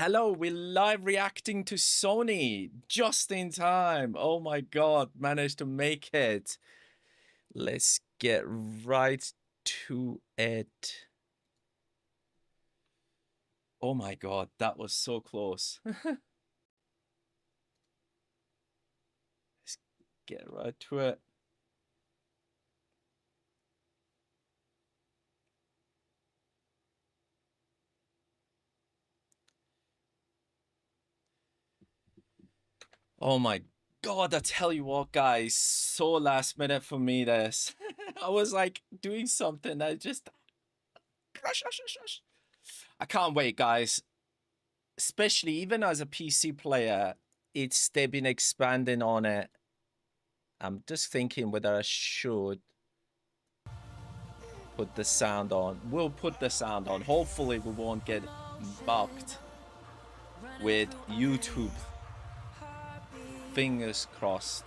Hello, we're live reacting to Sony just in time. Oh my god, managed to make it. Let's get right to it. Oh my god, that was so close. Let's get right to it. Oh my god, I tell you what, guys, so last minute for me this. I was like doing something, I just... I can't wait, guys. Especially even as a PC player, they've been expanding on it. I'm just thinking whether I should put the sound on. We'll put the sound on. Hopefully we won't get bugged with YouTube. Fingers crossed.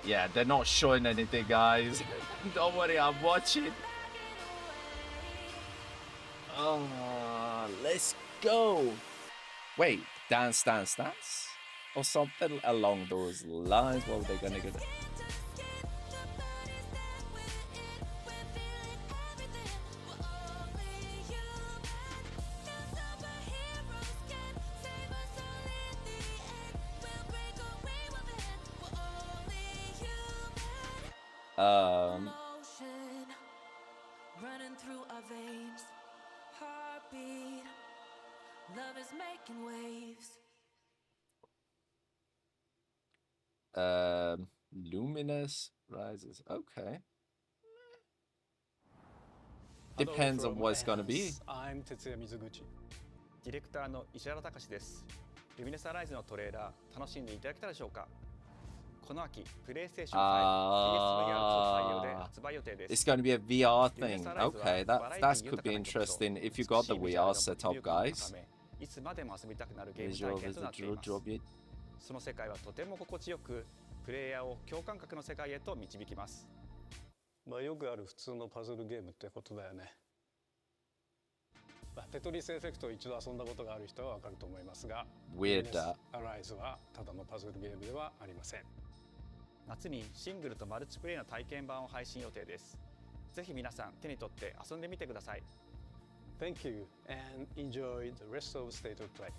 Yeah, they're not showing anything, guys. Don't worry, I'm watching. Oh, let's go. Wait, dance, dance, dance? Or something along those lines. What were they gonna get? Running through our veins, heartbeat, love is making waves. Luminous rises. Okay. Depends on what it's gonna be. I'm Tetsuya Mizuguchi. ディレクターの石原隆です。ルミネスアライズのトレーラー楽しんでいただけたでしょうか。この秋、プレイステーション5 PSVR 2対応で発売予定です。It's going to be a VR thing. Okay, that could be interesting if you got the VR setup, guys. いつまでも遊びたくなるゲーム体験となっています。その世界はとても心地よく、プレイヤーを共感覚の世界へと導きます。まあよくある普通のパズルゲームってことだよね。テトリスエフェクトを一度遊んだことがある人はわかると思いますが、Weird. アライズはただのパズルゲームではありません。夏にシングルとマルチプレイの体験版を配信予定です。ぜひ皆さん手に取って遊んでみてください。Thank you and enjoy the rest of State of Play.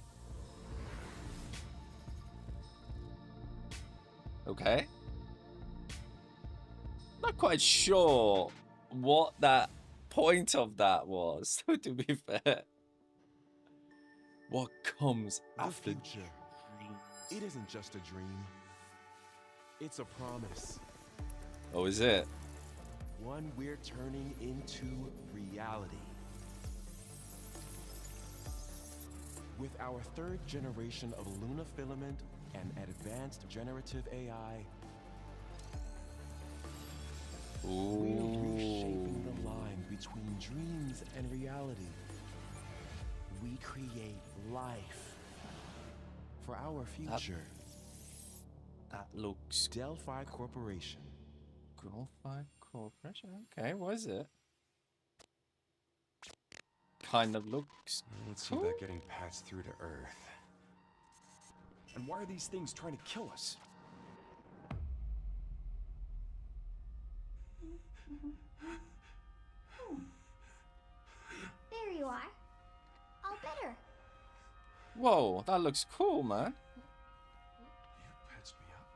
Okay. Not quite sure what that point of that was, to be fair. What comes after? The future. It isn't just a dream. It's a promise. Oh, is it? One we're turning into reality. With our third generation of Luna filament and advanced generative AI, we're reshaping the line between dreams and reality. We create life for our future. That looks... Delphi Corporation. Delphi Corporation? Okay, what is it? Kind of looks Let's see that getting passed through to Earth. And why are these things trying to kill us? There you are. All better. Whoa, that looks cool, man. Patch me up.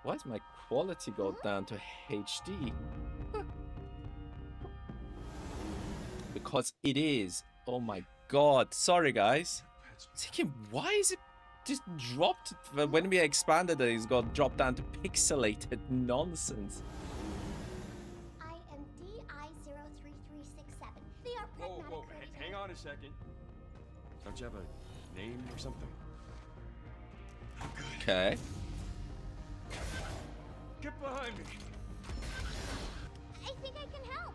Why does my quality go down to HD? Because it is. Oh my god. Sorry, guys. Thinking, why is it just dropped? When we expanded it, it's got dropped down to pixelated nonsense. I am DI03367. They are pragmatic. Whoa, hang on a second. Don't you have a name or something? Okay. Get behind me! I think I can help.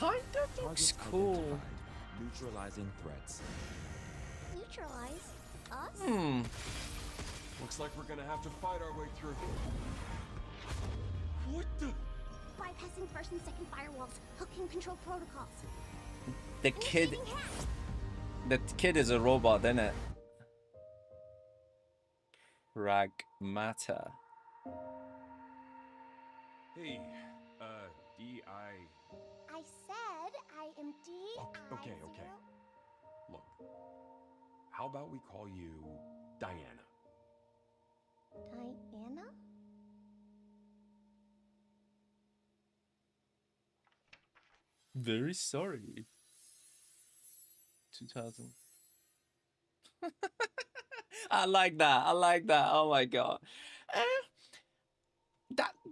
kind of looks Targets cool. identified. Neutralizing threats. Neutralize us? Hmm. Looks like we're gonna have to fight our way through. What the? Bypassing first and second firewalls, hooking control protocols. The kid, Initiating hack. the kid is a robot, isn't it? Pragmata. Hey, D.I. I said I am Okay. Look, how about we call you Diana? Diana? Very sorry. 2000. I like that. I like that. Oh my god. Eh,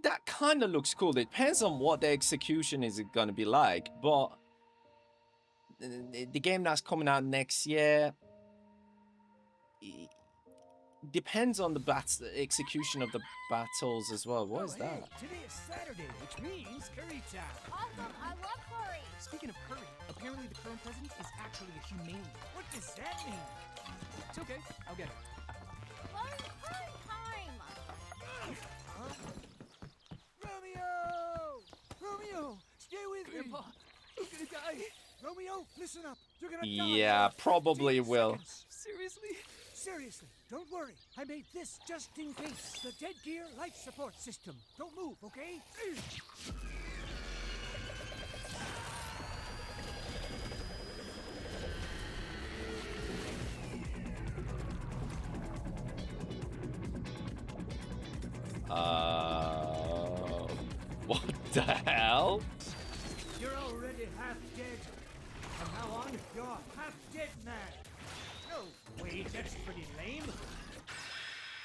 that kind of looks cool. It depends on what the execution is going to be like, but the game that's coming out next year depends on the execution of the battles as well. What is that? Today is Saturday, which means curry time. Awesome, I love curry. Speaking of curry, apparently the current president is actually a humane. What does that mean? It's okay, I'll get it. Learn curry time. Romeo, stay with Grandpa, I'm gonna die. Romeo, listen up. You're gonna Yeah, probably 15 will. seconds. Seriously? Seriously, don't worry. I made this just in case. The Dead Gear Life Support System. Don't move, okay? What the hell? You're already half dead. From now on, you're half dead man. No, wait, that's pretty lame.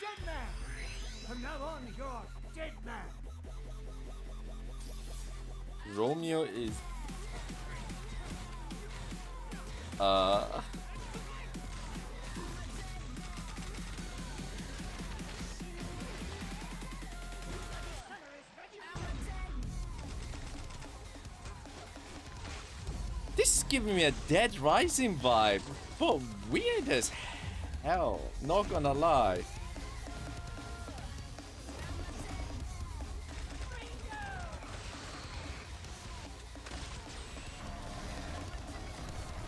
Dead man. From now on, you're dead man. Romeo is this is giving me a Dead Rising vibe, but weird as hell, not gonna lie.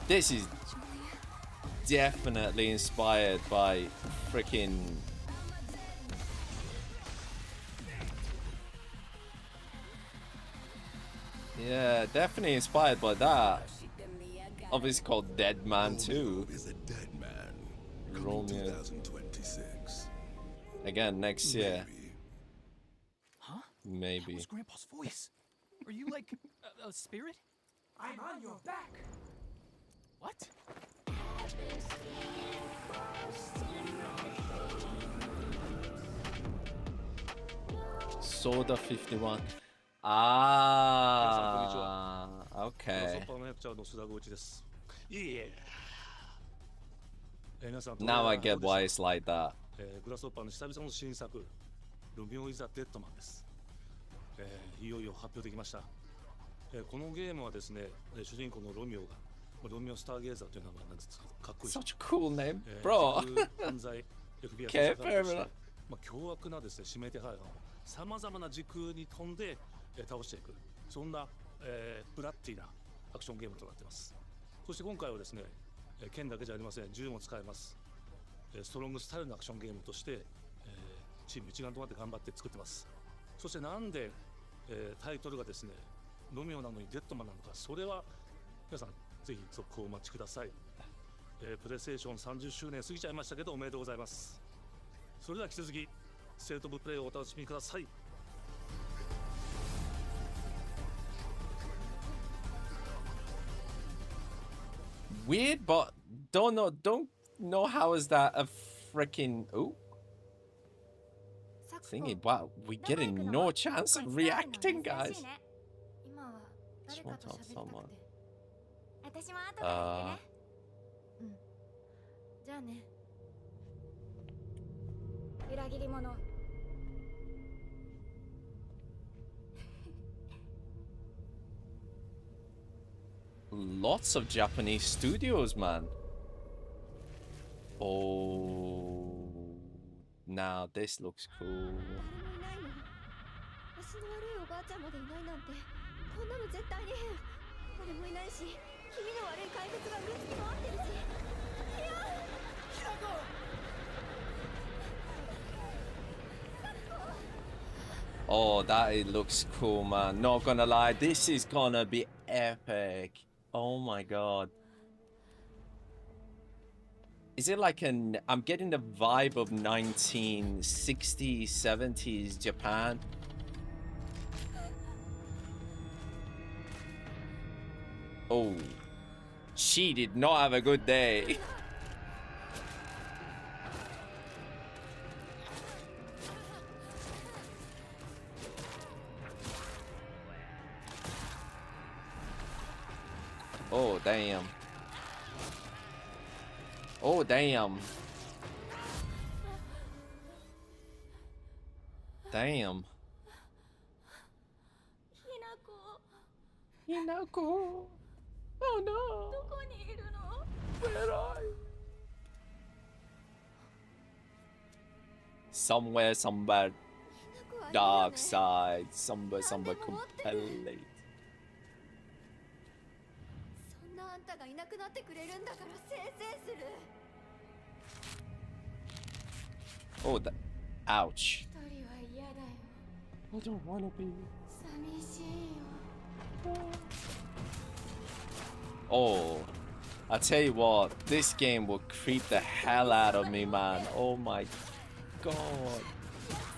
This is definitely inspired by freaking yeah, definitely inspired by that. Obviously called Dead Man 2. Is a dead man. Romeo. 2026. Again next year. Huh? That Maybe. was Grandpa's voice. Are you like a spirit? I'm on your back. What? Soda 51. Okay. パーマネクチャーの須田豪一です。いえいえ。皆さん、 Now I get why it's like that. グラスホッパーの久々の新作、ロミオ・イザ・デッドマンです。いよいよ発表できました。このゲームはですね、主人公のロミオが、ロミオ・スターゲーザーという名前なんです。かっこいい。 Such a cool name, bro. 犯罪、FBI 捜 Okay, 査官と fair して enough.、凶悪なですね、指名手配犯をさまざまな時空に飛んで、倒していく。そんな、ブラッディなアクションゲームとなっています。そして今回はですね、剣だけじゃありません。銃も使えます。ストロングスタイルのアクションゲームとして、チーム一丸となって頑張って作ってます。そしてなんで、タイトルがですね、ロミオなのにデッドマンなのか、それは皆さんぜひ続報をお待ちください。プレイステーション30周年過ぎちゃいましたけどおめでとうございます。それでは引き続きステートオブプレイをお楽しみください。Weird, but don't know how is that a freaking thingy. Wow, we getting no chance of reacting, guys. 今は誰かと喋りたくて。 Someone. 私も後から言ってね。うんじゃあね裏切り者 lots of Japanese studios, man. Oh, now this looks cool. 誰もいないの。足の悪いおばあちゃんまでいないなんて、こんなの絶対に変。誰もいないし、気味の悪い怪物がうろつき回ってるし。いや、ひらこ。Oh, that it looks cool, man. Not gonna lie, this is gonna be epic. Oh my god. Is it like an... I'm getting the vibe of 1960s, 70s Japan. Oh. She did not have a good day. Oh, damn. Oh, damn. Damn. Hinako. Oh no. Where are you? Somewhere, somewhere. Dark side. Somewhere, somewhere completely. そんなあんたがいなくなってくれるんだからせいせいする。 Oh, that. Ouch. 一人は嫌だよ。 I don't wanna be. 寂しいよ。 Oh, I tell you what, this game will creep the hell out of me, man. Oh my god. 約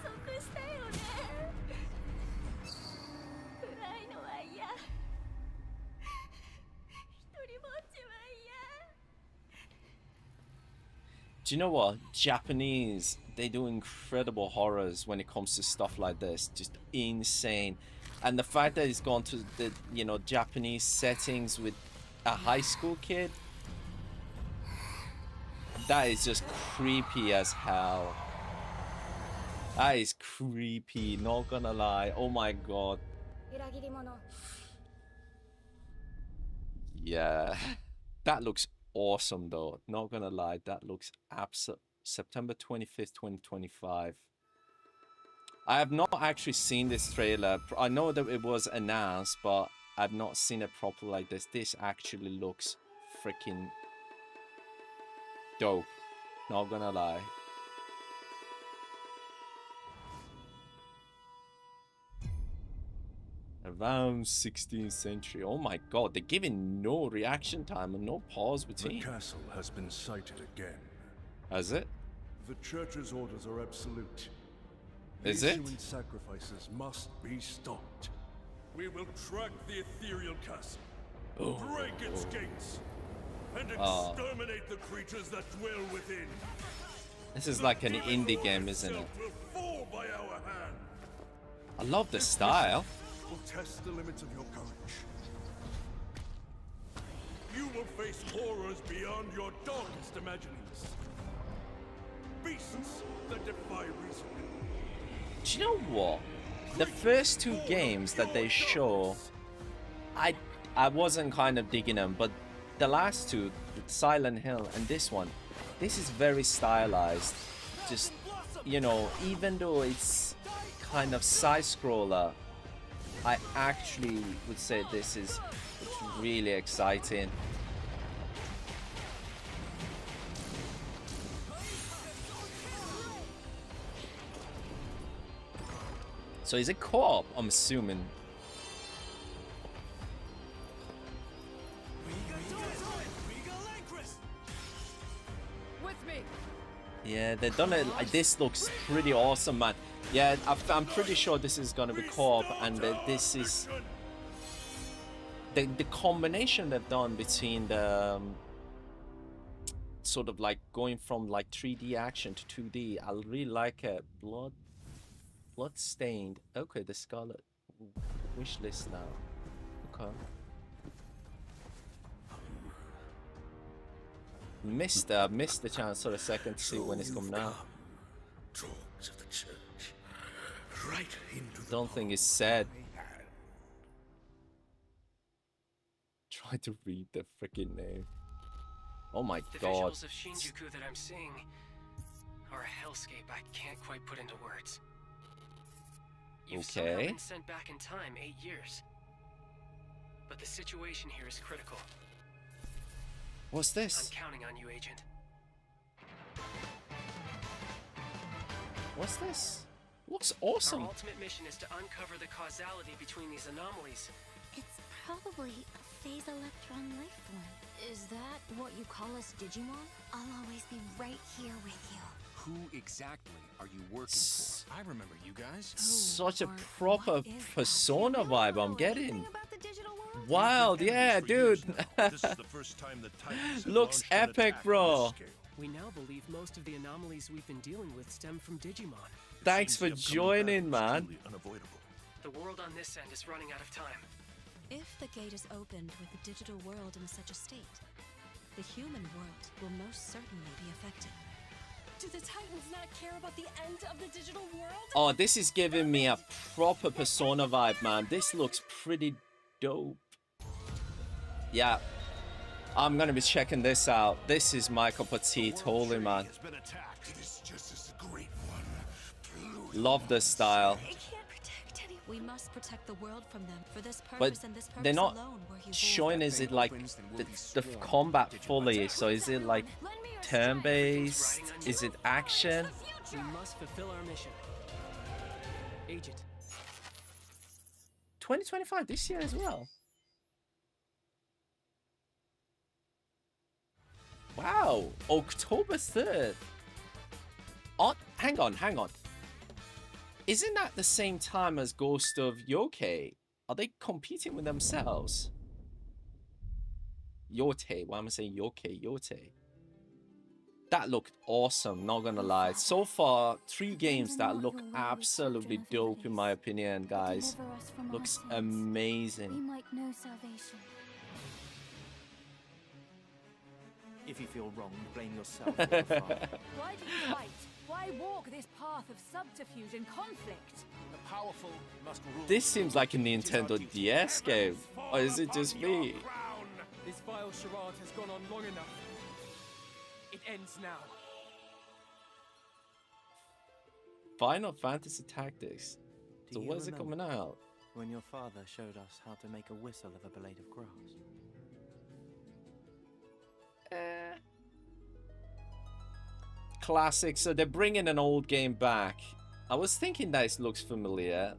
束したよね。暗いのは嫌。一人ぼっちは嫌。 Do you know what? Japanese, they do incredible horrors when it comes to stuff like this. Just insane. And the fact that it's gone to the, you know, Japanese settings with a high school kid, that is just creepy as hell. That is creepy, not gonna lie. Oh my god. 裏切り者。 Yeah. That looks awesome though. Not gonna lie, that looks absolute. September 25th, 2025. I have not actually seen this trailer. I know that it was announced, but I've not seen it properly like this. This actually looks freaking dope. Not gonna lie. Around 16th century. Oh my god, they're giving no reaction time and no pause between. The castle has been sighted again. Has it? The church's orders are absolute. Is the it? ensuing sacrifices must be stopped. We will track the ethereal castle, break its gates, and exterminate the creatures that dwell within. This is like an indie game, isn't it? Will fall by our hand. I love the style. Will test the limits of your courage. You will face horrors beyond your darkest imaginings. Beasts that defy reason. Do you know what? The first two games that they show, I wasn't kind of digging them, but the last two, Silent Hill and this one, this is very stylized. Just, you know, even though it's kind of side-scroller, I actually would say this is really exciting. So is it co-op? I'm assuming. Yeah, they've done it. This looks pretty awesome, man. Yeah, I'm pretty sure this is gonna be co-op, and this is the combination they've done between the sort of like going from like 3D action to 2D. I really like it. Bloodstained. Okay, the Scarlet wish list now. Okay. Missed the chance for a second to see when it's coming out. Dogs of the church, right into the Don't think it's said. Try to read the freaking name. Oh my The god. visuals of Shinjuku that I'm seeing are a hellscape I can't quite put into words. You've somehow Okay. been sent back in time 8 years. But the situation here is critical. What's I'm this? counting on you, Agent. What's this? Looks Our awesome. ultimate mission is to uncover the causality between these anomalies. It's probably a phase electron life form. Is that what you call us Digimon? I'll always be right here with you. Who exactly are you working for? I remember you guys. Such a or proper what is that? Persona vibe I'm getting. Anything about the digital world? Wild, yeah, dude. This is the first time the Titans have Looks launched an epic, attack bro. on this scale. We now believe most of the anomalies we've been dealing with stem from Digimon. Thanks Seems for the upcoming joining, battle is man. truly unavoidable. The world on this end is running out of time. If the gate is opened with the digital world in such a state, the human world will most certainly be affected. Do the Titans not care about the end of the digital world? Oh, this is giving me a proper Persona vibe, man. This looks pretty dope. Yeah. I'm gonna be checking this out. This is my cup of tea, totally, man. Has been attacked. It is just as great one. Love the style. It can't protect anyone. We must protect the world from them. For this But purpose and this purpose they're not alone were you showing, born. is it like the combat fully? So is it like turn-based? Is it action? We must fulfill our mission. Agent, 2025, this year as well. Wow, October 3rd. Oh, hang on. Isn't that the same time as Ghost of Yokai? Are they competing with themselves? Yote, why am I saying Yokai? Yote. That looked awesome, not gonna lie. So far, 3 games that look absolutely dope in my opinion, guys. Deliver us from our Looks sins. We amazing. might know salvation. If you feel wrong, blame yourself. Father. Why do you fight? Why walk this path of subterfuge and conflict? The powerful must rule. This seems like a Nintendo DS game. Or is it just me? This vile charade has gone on long enough. It ends now. Final Fantasy Tactics. Do So you when's it remember coming out? when your father showed us how to make a whistle of a blade of grass? Classic. So they're bringing an old game back. I was thinking that it looks familiar.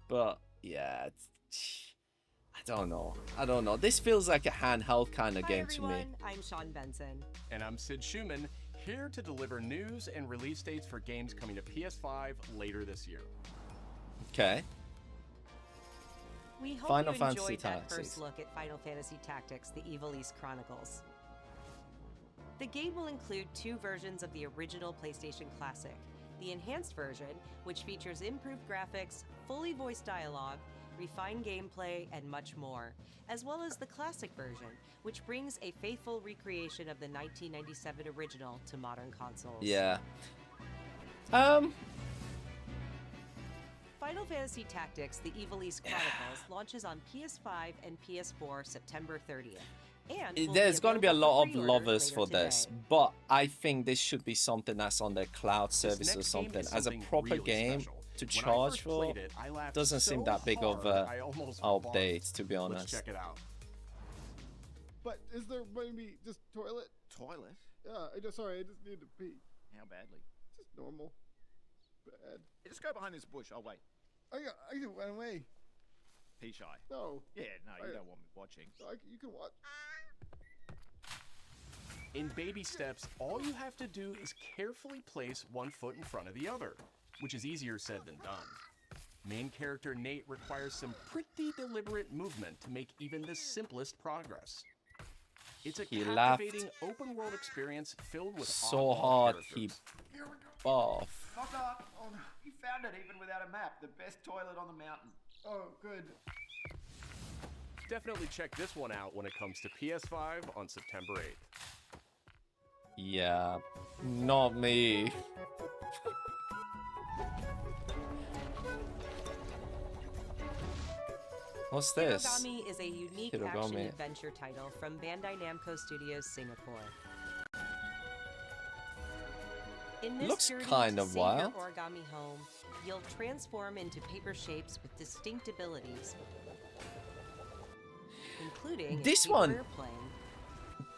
But yeah, I don't know. This feels like a handheld kind of game to me. I'm Sean Benson. And I'm Sid Schumann, here to deliver news and release dates for games coming to PS5 later this year. Okay. We hope Final you Fantasy enjoyed that Tactics. first look at Final Fantasy Tactics: The Evil East Chronicles. The game will include 2 versions of the original PlayStation Classic. The enhanced version, which features improved graphics, fully voiced dialogue, refined gameplay, and much more, as well as the classic version, which brings a faithful recreation of the 1997 original to modern consoles. Yeah. Final Fantasy Tactics: The Evil East Chronicles launches on PS5 and PS4 September 30th. And will There's going to be a available lot for of pre-order lovers later for today. this, but I think this should be something that's on their cloud service or next game something. is As a something proper really game special. to When I charge first for, played it, I laughed doesn't seem so that big of hard, a I almost update, to be barfed. honest. Let's check it out. But is there maybe just toilet? Toilet? Yeah, I just need to pee. How badly? Just normal. Bad. Just go behind this bush. I'll wait. I can run away. Pea shy. No. Yeah, no, you I- don't want me watching. You can watch. In baby steps, all you have to do is carefully place one foot in front of the other, which is easier said than done. Main character Nate requires some pretty deliberate movement to make even the simplest progress. It's a He laughed captivating open-world experience filled with so oddball hard characters. he barfed. Knock knock. Oh, no. You found it even without a map. The best toilet on the mountain. Oh, good. Definitely check this one out when it comes to PS5 on September 8th. Yeah, not me. What's this? Hirogami is a unique Hirogami. action-adventure title from Bandai Namco Studios Singapore. In this Looks journey kind to of save your wild. origami home, you'll transform into paper shapes with distinct abilities, including This a one- paper airplane,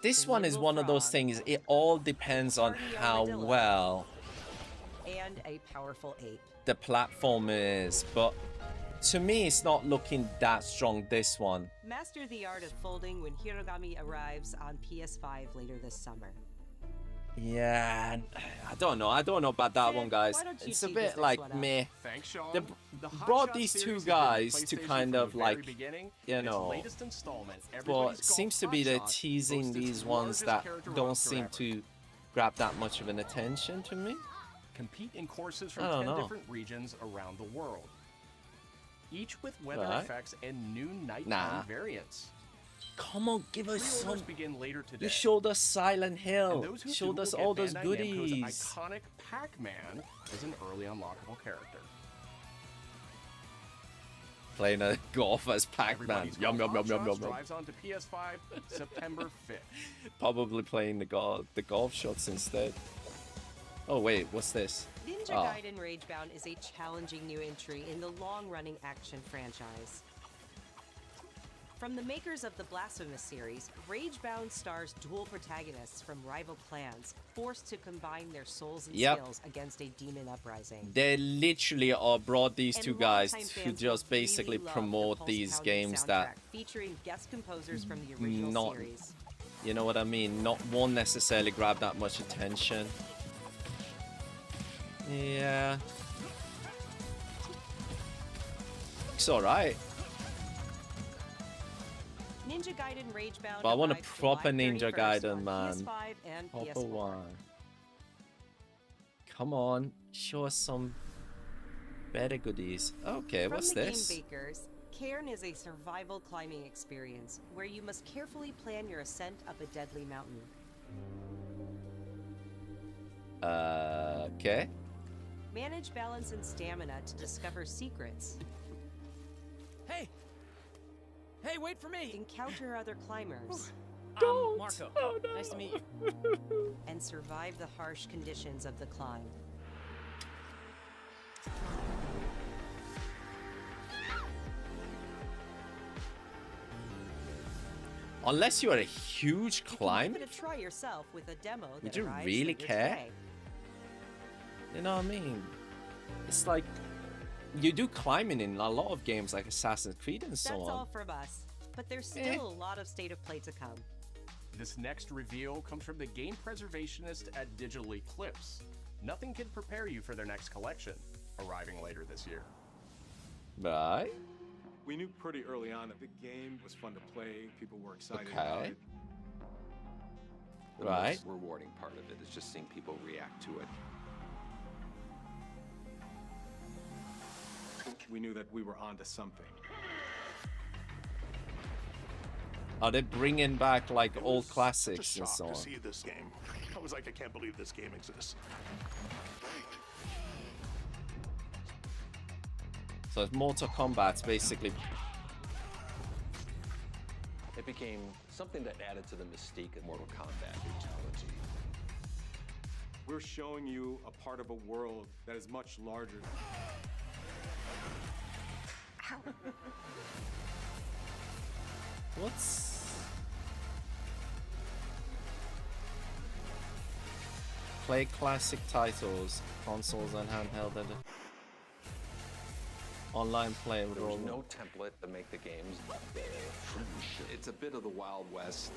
This a one is nimble one of those frog, things, it all depends on hardy how armadillo, well and a powerful ape. the platform is, but to me it's not looking that strong, this one. Master the art of folding when Hirogami arrives on PS5 later this summer. Yeah, I don't know about that one, guys. why don't you It's a tease bit this like one up? meh. Thanks, Sean. They The Hot brought Shot these series two has been guys to PlayStation kind from of the very like, beginning, you and its know, latest installment, but Everybody's it seems to Golf be Hot they're Shots, teasing boasts its these ones largest that character don't roster seem ever. to grab that much of an attention to me. Compete in courses from I don't 10 know. different regions around the world, each with weather Right. effects and new nighttime Nah. variants. Come on, give us Pre-orders some. begin later today. You showed us Silent And Hill. those who Showed do us will all get those Bandai goodies. Namco's iconic Pac-Man as an early unlockable character. Playing a golf as Pac-Man. Everybody's Yum Golf yum yum Hot yum Shots yum yum. drives onto PS5 September 5th. Probably playing the golf shots instead. Oh wait, what's this? Ninja Oh. Gaiden Ragebound is a challenging new entry in the long-running action franchise. From the makers of the Blasphemous series, Ragebound stars dual protagonists from rival clans, forced to combine their souls and Yep. skills against a demon uprising. They literally are brought these And two guys longtime to fans just will really basically love the promote these pulse-pounding games that, soundtrack featuring guest composers from the original not- series. you know what I mean, won't necessarily grab that much attention. Yeah. It's alright. Ninja Gaiden Ragebound But I want a arrives proper July Ninja 31st Gaiden, on man. PS5 and Proper PS4. one. Come on, show us some better goodies. Okay, From what's the this? Game Bakers, Cairn is a survival climbing experience where you must carefully plan your ascent up a deadly mountain. Okay. Manage balance and stamina to discover secrets. Hey! Hey, wait for me! Encounter other climbers. I'm Marco. Nice to meet you. And survive the harsh conditions of the climb. Unless you're a huge climber, Give it a try yourself with a demo would that you arrives really later care? today. You know what I mean? It's like you do climbing in a lot of games like Assassin's Creed and so That's all on. from us, but there's Eh. still a lot of state of play to come. This next reveal comes from the game preservationist at Digital Eclipse. Nothing can prepare you for their next collection, arriving later this year. Right? We knew pretty early on that the game was fun to play. People were excited about Okay. it. The Right. most rewarding part of it is just seeing people react to it. We knew that we were onto something. Are they bringing back like It old was classics such a and shock so on? to see this game. I was like, I can't believe this game exists. So it's Mortal Kombat basically. It became something that added to the mystique of Mortal Kombat brutality. We're showing you a part of a world that is much larger. What's play classic titles, consoles and handheld and online play with There was all. no template to make the games. It's a bit of the Wild West.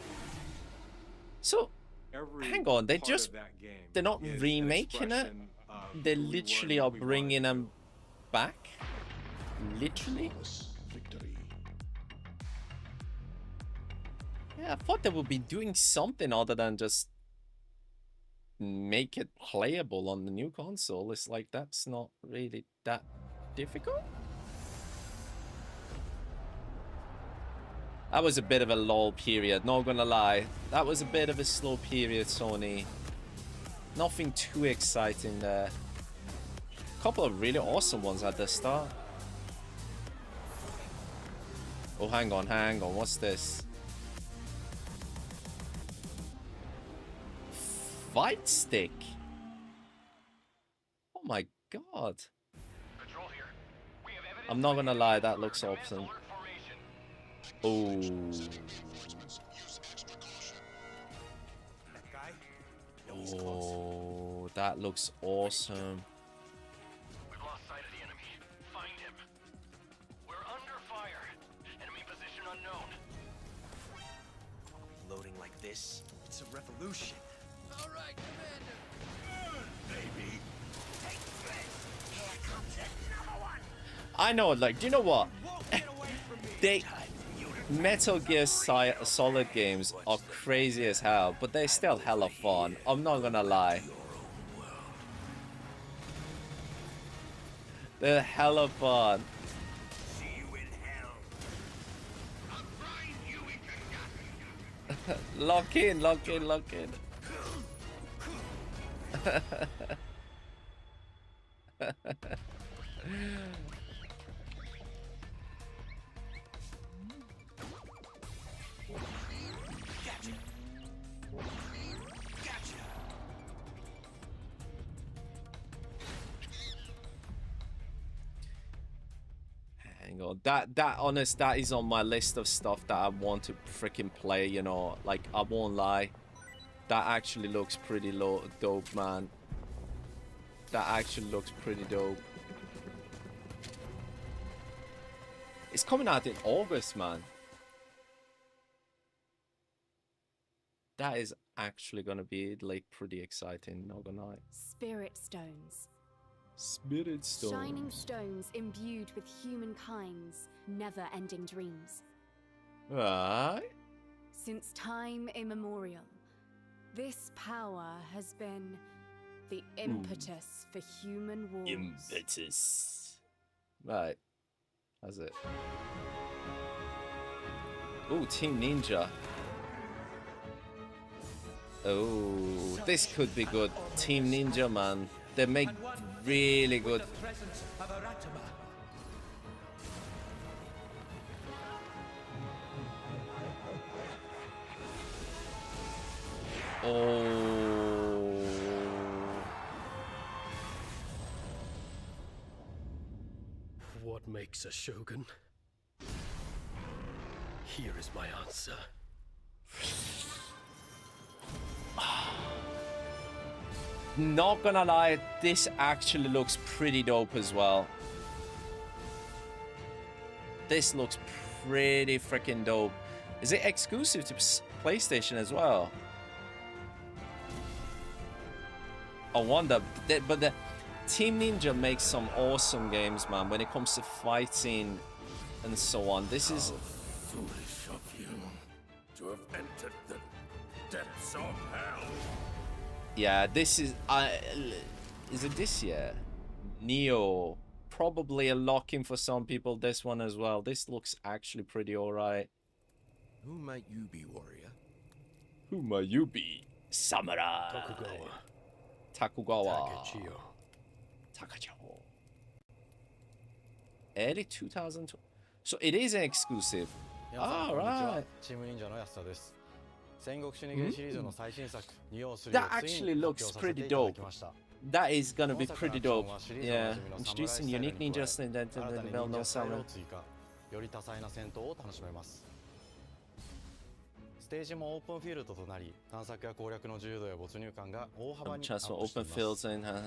So Every hang on, they part just of that game they're not is an remaking it. expression of They who we were literally and are what we bringing wanted them back. Literally. Victory. Yeah, I thought they would be doing something other than just make it playable on the new console. It's like that's not really that difficult. That was a bit of a lull period, not gonna lie. That was a bit of a slow period, Sony. Nothing too exciting there. Couple of really awesome ones at the start. Oh, hang on. What's this? Fight stick. Oh my god. I'm not gonna lie, that looks awesome. Oh. Oh, that looks awesome. We've lost sight of the enemy. Find him. We're under fire. Enemy position unknown. Loading like this, it's a revolution. All right, Commander. Baby. Take this. Here comes another one. I know, like, do you know what? Metal Gear Solid games are crazy as hell, but they're still hella fun. I'm not gonna lie. They're hella fun. Lock in. Hang on, that is on my list of stuff that I want to freaking play, you know. Like, I won't lie, that actually looks pretty dope, man. That actually looks pretty dope. It's coming out in August, man. That is actually gonna be like pretty exciting, not gonna lie. Spirit stones. Spirit stones. Shining stones imbued with humankind's never-ending dreams. Right. Since time immemorial, this power has been the impetus for human wars. Impetus. Right. That's it. Ooh, Team Ninja. Oh, this could be good. Team Ninja, man. They make really good. Oh. What makes a shogun? Here is my answer. Not gonna lie, this actually looks pretty dope as well. This looks pretty freaking dope. Is it exclusive to PlayStation as well? I wonder, but the Team Ninja makes some awesome games, man, when it comes to fighting and so on. This is Foolish of you to have entered the depths of hell. yeah, this is it this year? Neo, probably a lock-in for some people. This one as well. This looks actually pretty alright. Who might you be, warrior? Who might you be? Samurai. Takugawa. Takachio. Early 2020. So it is an exclusive. Alright. That actually looks pretty dope. That is gonna be pretty dope. Yeah. Introducing unique ninjas and then the well-known samurai. ステージもオープンフィールドとなり、探索や攻略の自由度や没入感が大幅にアップしています。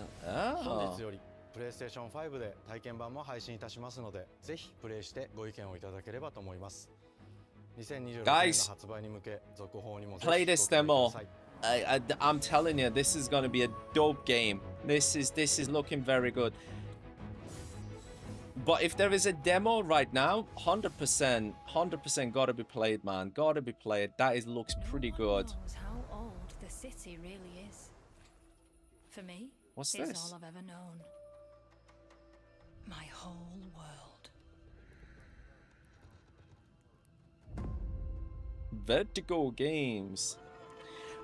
本日よりプレイステーション5で体験版も配信いたしますので、ぜひプレイしてご意見をいただければと思います。2026年の発売に向け続報にもぜひご期待ください。I'm telling you, this is gonna be a dope game. This is looking very good. But if there is a demo right now, 100% gotta be played, man. Gotta be played. That looks pretty good. How old the city really is. For me, what's it's this? all I've ever known. My whole world. Vertigo Games.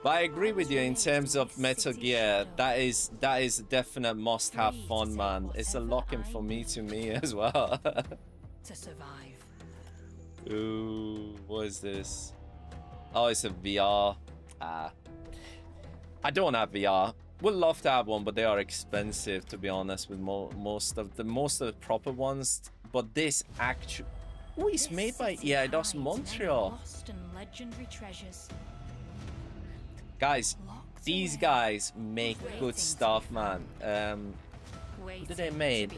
But I agree with you in terms of Metal Gear. That is a definite must-have fun, man. It's a lock-in for me as well. To survive. Ooh, what is this? Oh, it's a VR. I don't have VR. Would love to have one, but they are expensive, to be honest, with most of the proper ones. But this actually, oh, it's made by Eidos Montreal. Lost and legendary treasures. Guys, these guys make good stuff, man. What did they made?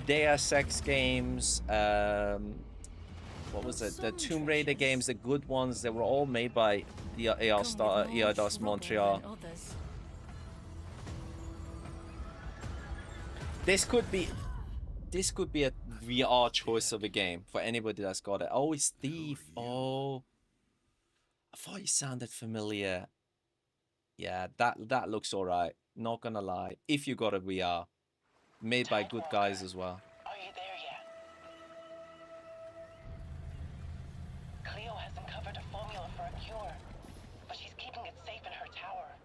Deus Ex games. What was it? The Tomb Raider games, the good ones. They were all made by the Eidos Montreal. This could be a VR choice of a game for anybody that's got it. Oh, it's Thief. Oh, I thought it sounded familiar. Yeah, that looks alright. Not gonna lie. If you got a VR, made by good guys as well. Are you there yet? Cleo has uncovered a formula for a cure, but she's keeping it safe in her tower.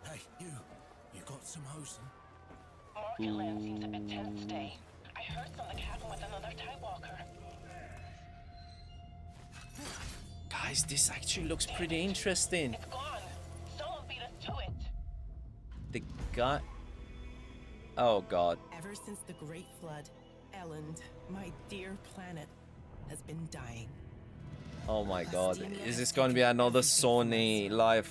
Hey, you got some hosen? Market land seems a bit tense today. I heard something happen with another Tidewalker. Guys, this actually looks pretty interesting. It's gone. Someone beat us to it. The guy. Oh god. Ever since the Great Flood, Elland, my dear planet, has been dying. Oh my god. Is this going to be another Sony live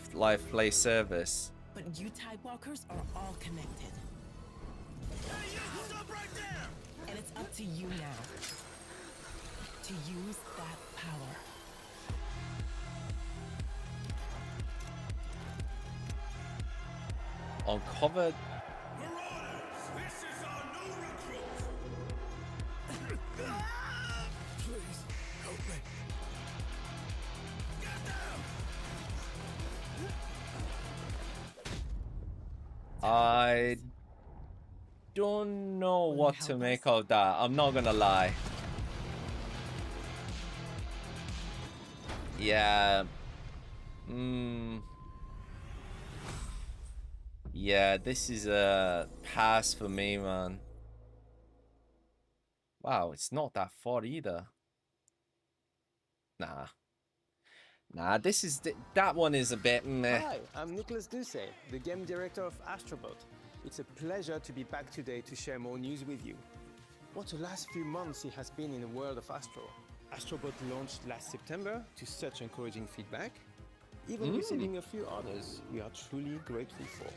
play service? But you Tidewalkers are all connected. Hey, you! Stop right there! And it's up to you now to use that power. Uncovered. This is our new recruit! Please, help me. Get down! I don't know what to make of that. I'm not gonna lie. Yeah. Yeah, this is a pass for me, man. Wow, it's not that far either. Nah, this is that one is a bit meh. Hi, I'm Nicholas Duce, the game director of Astro Bot. It's a pleasure to be back today to share more news with you. What the last few months it has been in the world of Astro. Astro Bot launched last September to such encouraging feedback, even receiving a few honors we are truly grateful for.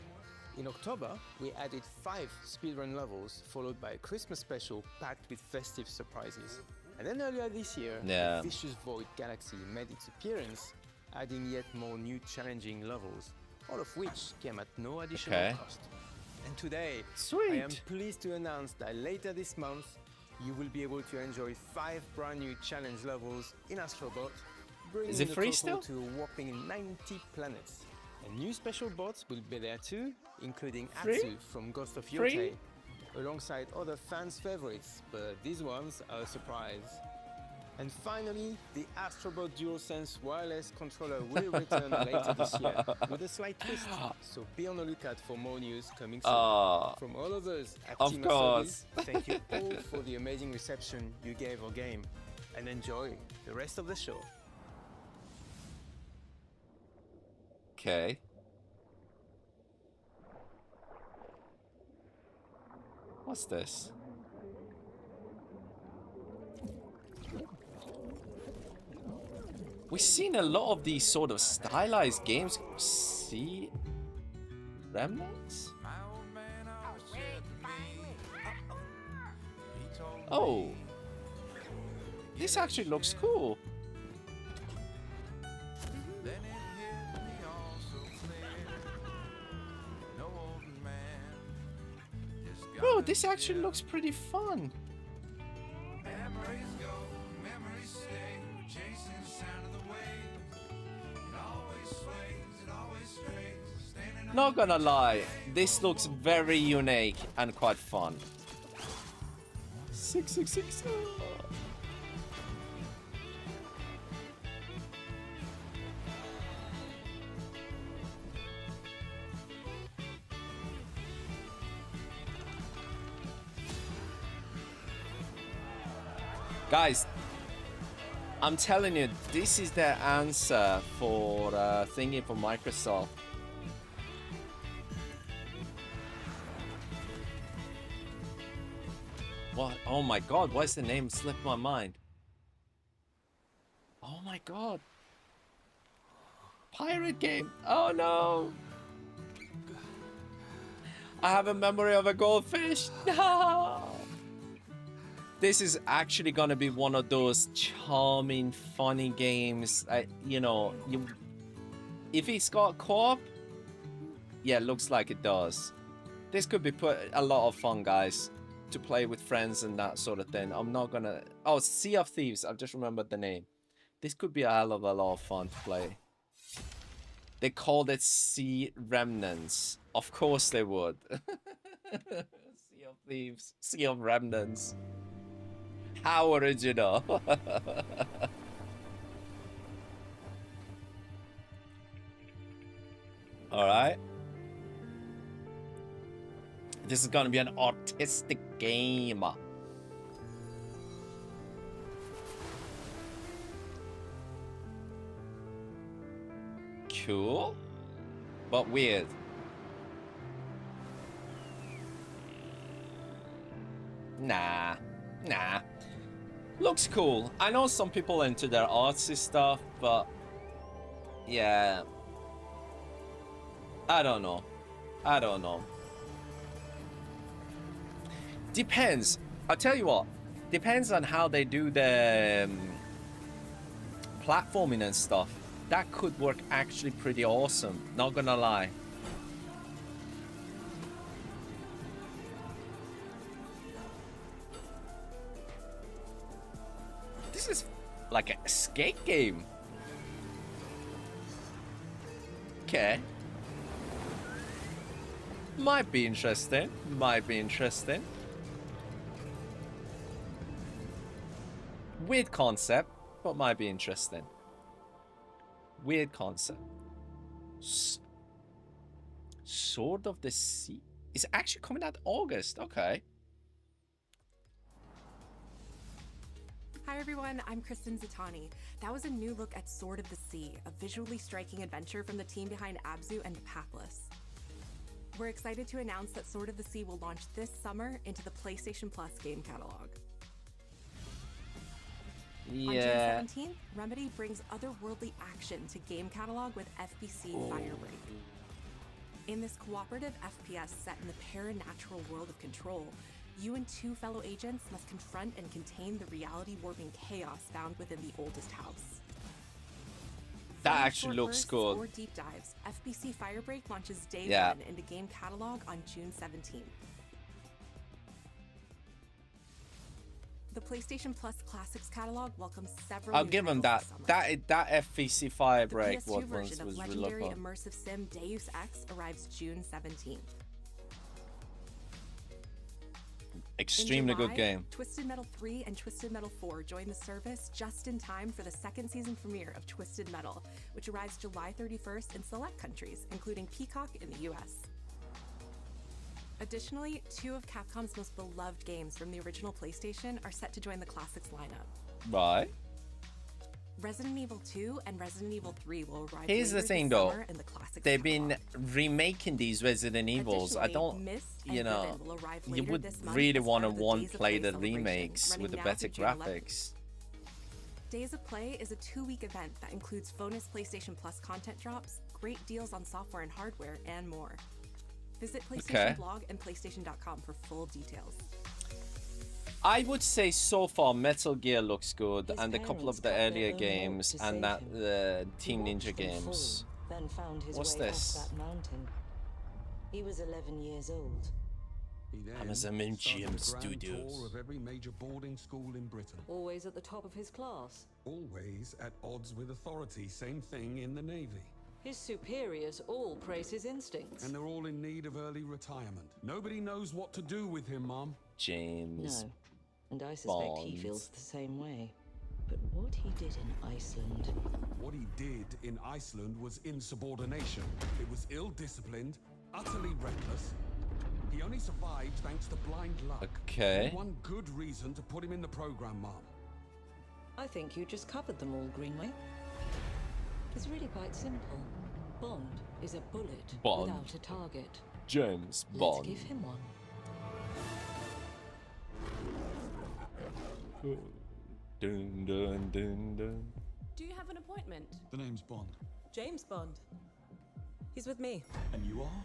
In October, we added 5 speedrun levels, followed by a Christmas special packed with festive surprises. And then earlier this year, the Vicious Void Galaxy made its appearance, adding yet more new challenging levels, all of which came at no additional cost. And today, I am pleased to announce that later this month, you will be able to enjoy 5 brand new challenge levels in Astro Bot, bringing the total to a whopping 90 planets. And new special bots will be there too, including Atsu from Ghost of Yotei, alongside other fans' favorites, but these ones are a surprise. And finally, the Astro Bot DualSense wireless controller will return later this year, with a slight twist, so be on the lookout for more news coming soon. From all of us at Team Asobi, thank you all for the amazing reception you gave our game, and enjoy the rest of the show. Okay. What's this? We've seen a lot of these sort of stylized games. See? Remnants? Oh. This actually looks cool. Bro, this actually looks pretty fun. Not gonna lie, this looks very unique and quite fun. 666. Guys, I'm telling you, this is their answer for thingy for Microsoft. What? Oh my god, why is the name slipped my mind? Oh my god. Pirate game. Oh no. I have a memory of a goldfish. No. This is actually gonna be one of those charming, funny games. You know, if it's got co-op, yeah, looks like it does. This could be a lot of fun, guys, to play with friends and that sort of thing. I'm not gonna... Oh, Sea of Thieves. I've just remembered the name. This could be a hell of a lot of fun to play. They called it Sea Remnants. Of course they would. Sea of Thieves. Sea of Remnants. How original. Alright. This is gonna be an artistic game. Cool, but weird. Nah. Looks cool. I know some people into their artsy stuff, but yeah. I don't know. Depends. I'll tell you what. Depends on how they do the platforming and stuff. That could work actually pretty awesome. Not gonna lie. This is like a skate game. Okay. Might be interesting. Weird concept, but might be interesting. Weird concept. Sword of the Sea. It's actually coming out August. Okay. Hi everyone, I'm Kristen Zatani. That was a new look at Sword of the Sea, a visually striking adventure from the team behind Abzu and The Pathless. We're excited to announce that Sword of the Sea will launch this summer into the PlayStation Plus game catalog. Yeah. On June 17th, Remedy brings otherworldly action to game catalog with FBC Firebreak. In this cooperative FPS set in the paranatural world of Control, you and two fellow agents must confront and contain the reality-warping chaos found within the oldest house. That actually looks good. Or deep dives, FBC Firebreak launches day one into game catalog on June 17th. The PlayStation Plus Classics catalog welcomes several. I'll give them that. That FBC Firebreak the PS2 version was of really legendary cool. immersive sim Deus Ex arrives June 17th. Extremely In July, good game. Twisted Metal 3 and Twisted Metal 4 join the service just in time for the second season premiere of Twisted Metal, which arrives July 31st in select countries, including Peacock in the US. Additionally, two of Capcom's most beloved games from the original PlayStation are set to join the Classics lineup. Right. Resident Evil 2 and Resident Evil 3 will arrive Here's the later thing this though. summer in the Classics They've catalog. been remaking these Resident Evils. I don't, Myst and you know, Riven will arrive you later would this month really as want to part of the one Days of play Play the celebration, remakes running with the now better through June 11th. graphics. Days of Play is a 2-week event that includes bonus PlayStation Plus content drops, great deals on software and hardware, and more. Visit PlayStation blog and PlayStation.com for full details. I would say so far Metal Gear looks good, and a couple of the earlier games, and that Team Ninja games. Then found his What's way this? off that mountain. He was 11 years old. He then Amazon started MGM a grand Studios. tour of every major boarding school in Britain. Always at the top of his class. Always at odds with authority. Same thing in the Navy. His superiors all praise his instincts. And they're all in need of early retirement. Nobody knows what to do with him, Mom. James. No. And I suspect he feels the same way. But what he did in Iceland... What he did in Iceland was insubordination. It was ill-disciplined, utterly reckless. He only survived thanks to blind luck. Okay. One good reason to put him in the program, Mom. I think you just covered them all, Greenway. It's really quite simple. Bond is a bullet Bond. without a target. James Let's Bond. give him one. Dun, dun, dun, dun. Do you have an appointment? The name's Bond. James Bond. He's with me. And you are?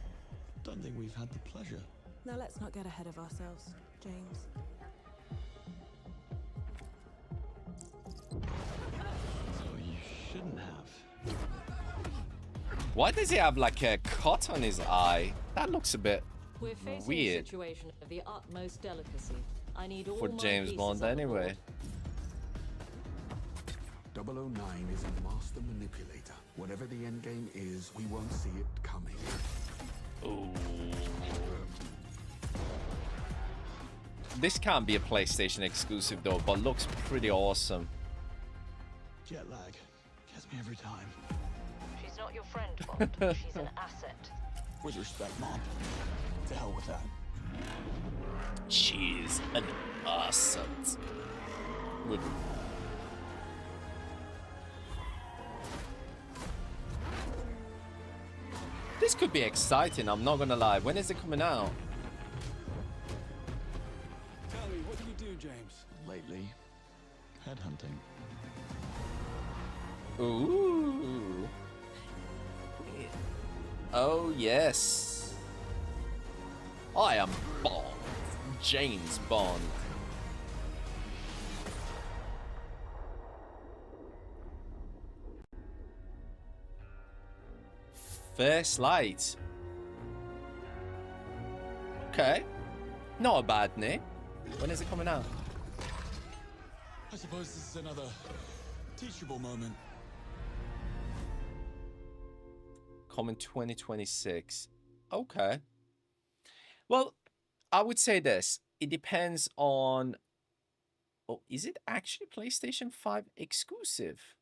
Don't think we've had the pleasure. Now let's not get ahead of ourselves, James. So you shouldn't have. Why does he have like a cut on his eye? That looks a bit We're facing weird a situation of the utmost delicacy. I need all for my James pieces Bond on anyway. board. 009 is a master manipulator. Whatever the end game is, we won't see it coming. Ooh. This can't be a PlayStation exclusive though, but looks pretty awesome. Jet lag gets me every time. She's not your friend, Bond. She's an asset. With respect, Mom. To hell with that. She's an asset. Good. This could be exciting, I'm not gonna lie. When is it coming out? Tell me, what do you do, James? Lately, headhunting. Ooh. Oh, yes. I am Bond. James Bond. First Light. Okay. Not a bad name. When is it coming out? I suppose this is another teachable moment. Coming 2026. Okay. Well, I would say this. It depends on... Oh, is it actually PlayStation 5 exclusive?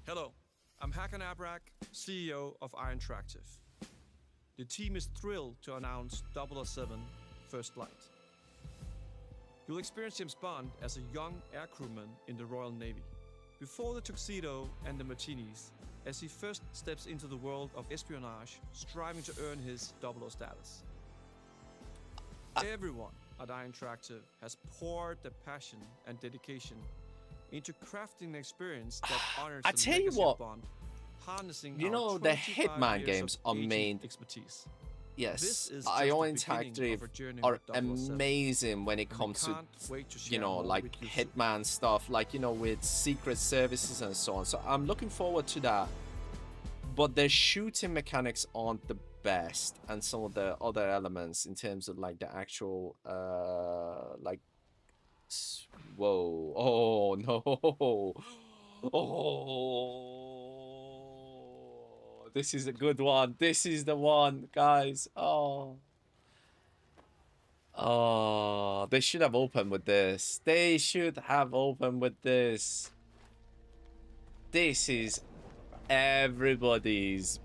Hello, I'm Hakan Abrak, CEO of Iron Interactive. The team is thrilled to announce 007 First Light. You'll experience James Bond as a young air crewman in the Royal Navy. Before the tuxedo and the martinis, as he first steps into the world of espionage, striving to earn his 00 status. Everyone at Iron Interactive has poured their passion and dedication into crafting an experience that honors I the tell you legacy what, of Bond, harnessing you our know, the 25 Hitman years games of are agent made. expertise. Yes, This is IO just the beginning Interactive of our journey are with 007, amazing when it and we comes to, can't wait to you share know, more like with you soon. Hitman stuff, like, you know, with secret services and so on. So I'm looking forward to that. But the shooting mechanics aren't the best, and some of the other elements in terms of like the actual, like, whoa, oh no, oh. This is a good one. This is the one, guys. Oh. Oh, they should have opened with this. They should have opened with this. This is everybody's.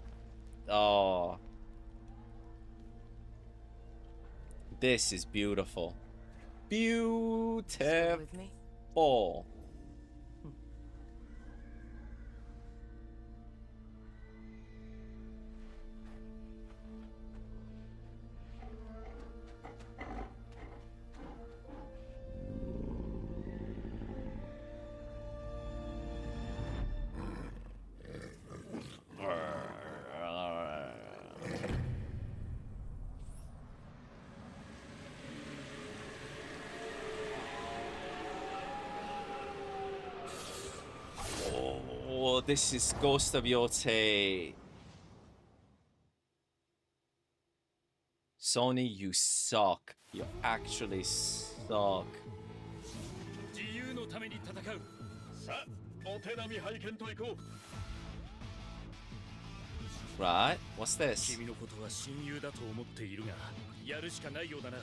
Oh. This is beautiful. Beautiful. Oh, this is Ghost of Yote. Sony, you suck. You actually suck. 自由のために戦う。さあ、お手並み拝見といこう。 Right? What's this? 君のことは親友だと思っているが、やるしかないようだな。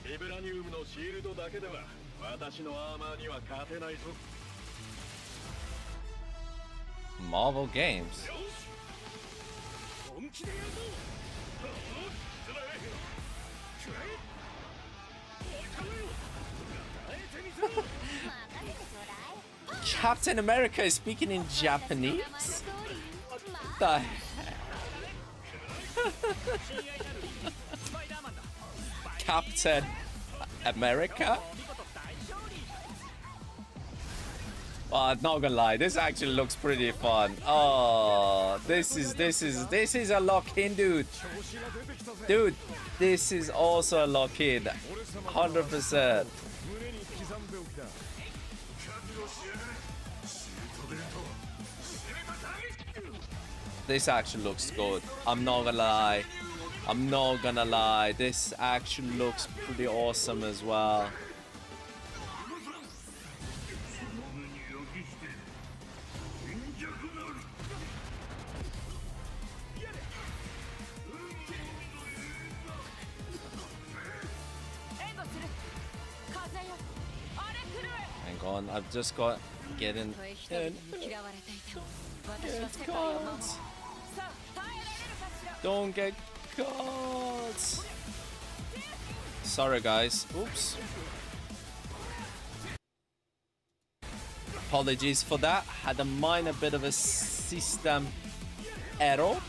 ビブラニウムのシールドだけでは私のアーマーには勝てないぞ。 Marvel Games. 本気でやるぞ。つらい。くらえ。おいかめよ。耐えてみせろ。Captain America is speaking in Japanese? What the heck? Captain America? Oh, I'm not gonna lie, this actually looks pretty fun. Oh, this is a lock-in, dude. Dude, this is also a lock-in. 100%. This actually looks good. I'm not gonna lie. I'm not gonna lie. This actually looks pretty awesome as well. Hang on, I've just got getting in. Get caught. Don't get caught. Sorry guys. Oops. Apologies for that. Had a minor bit of a system error.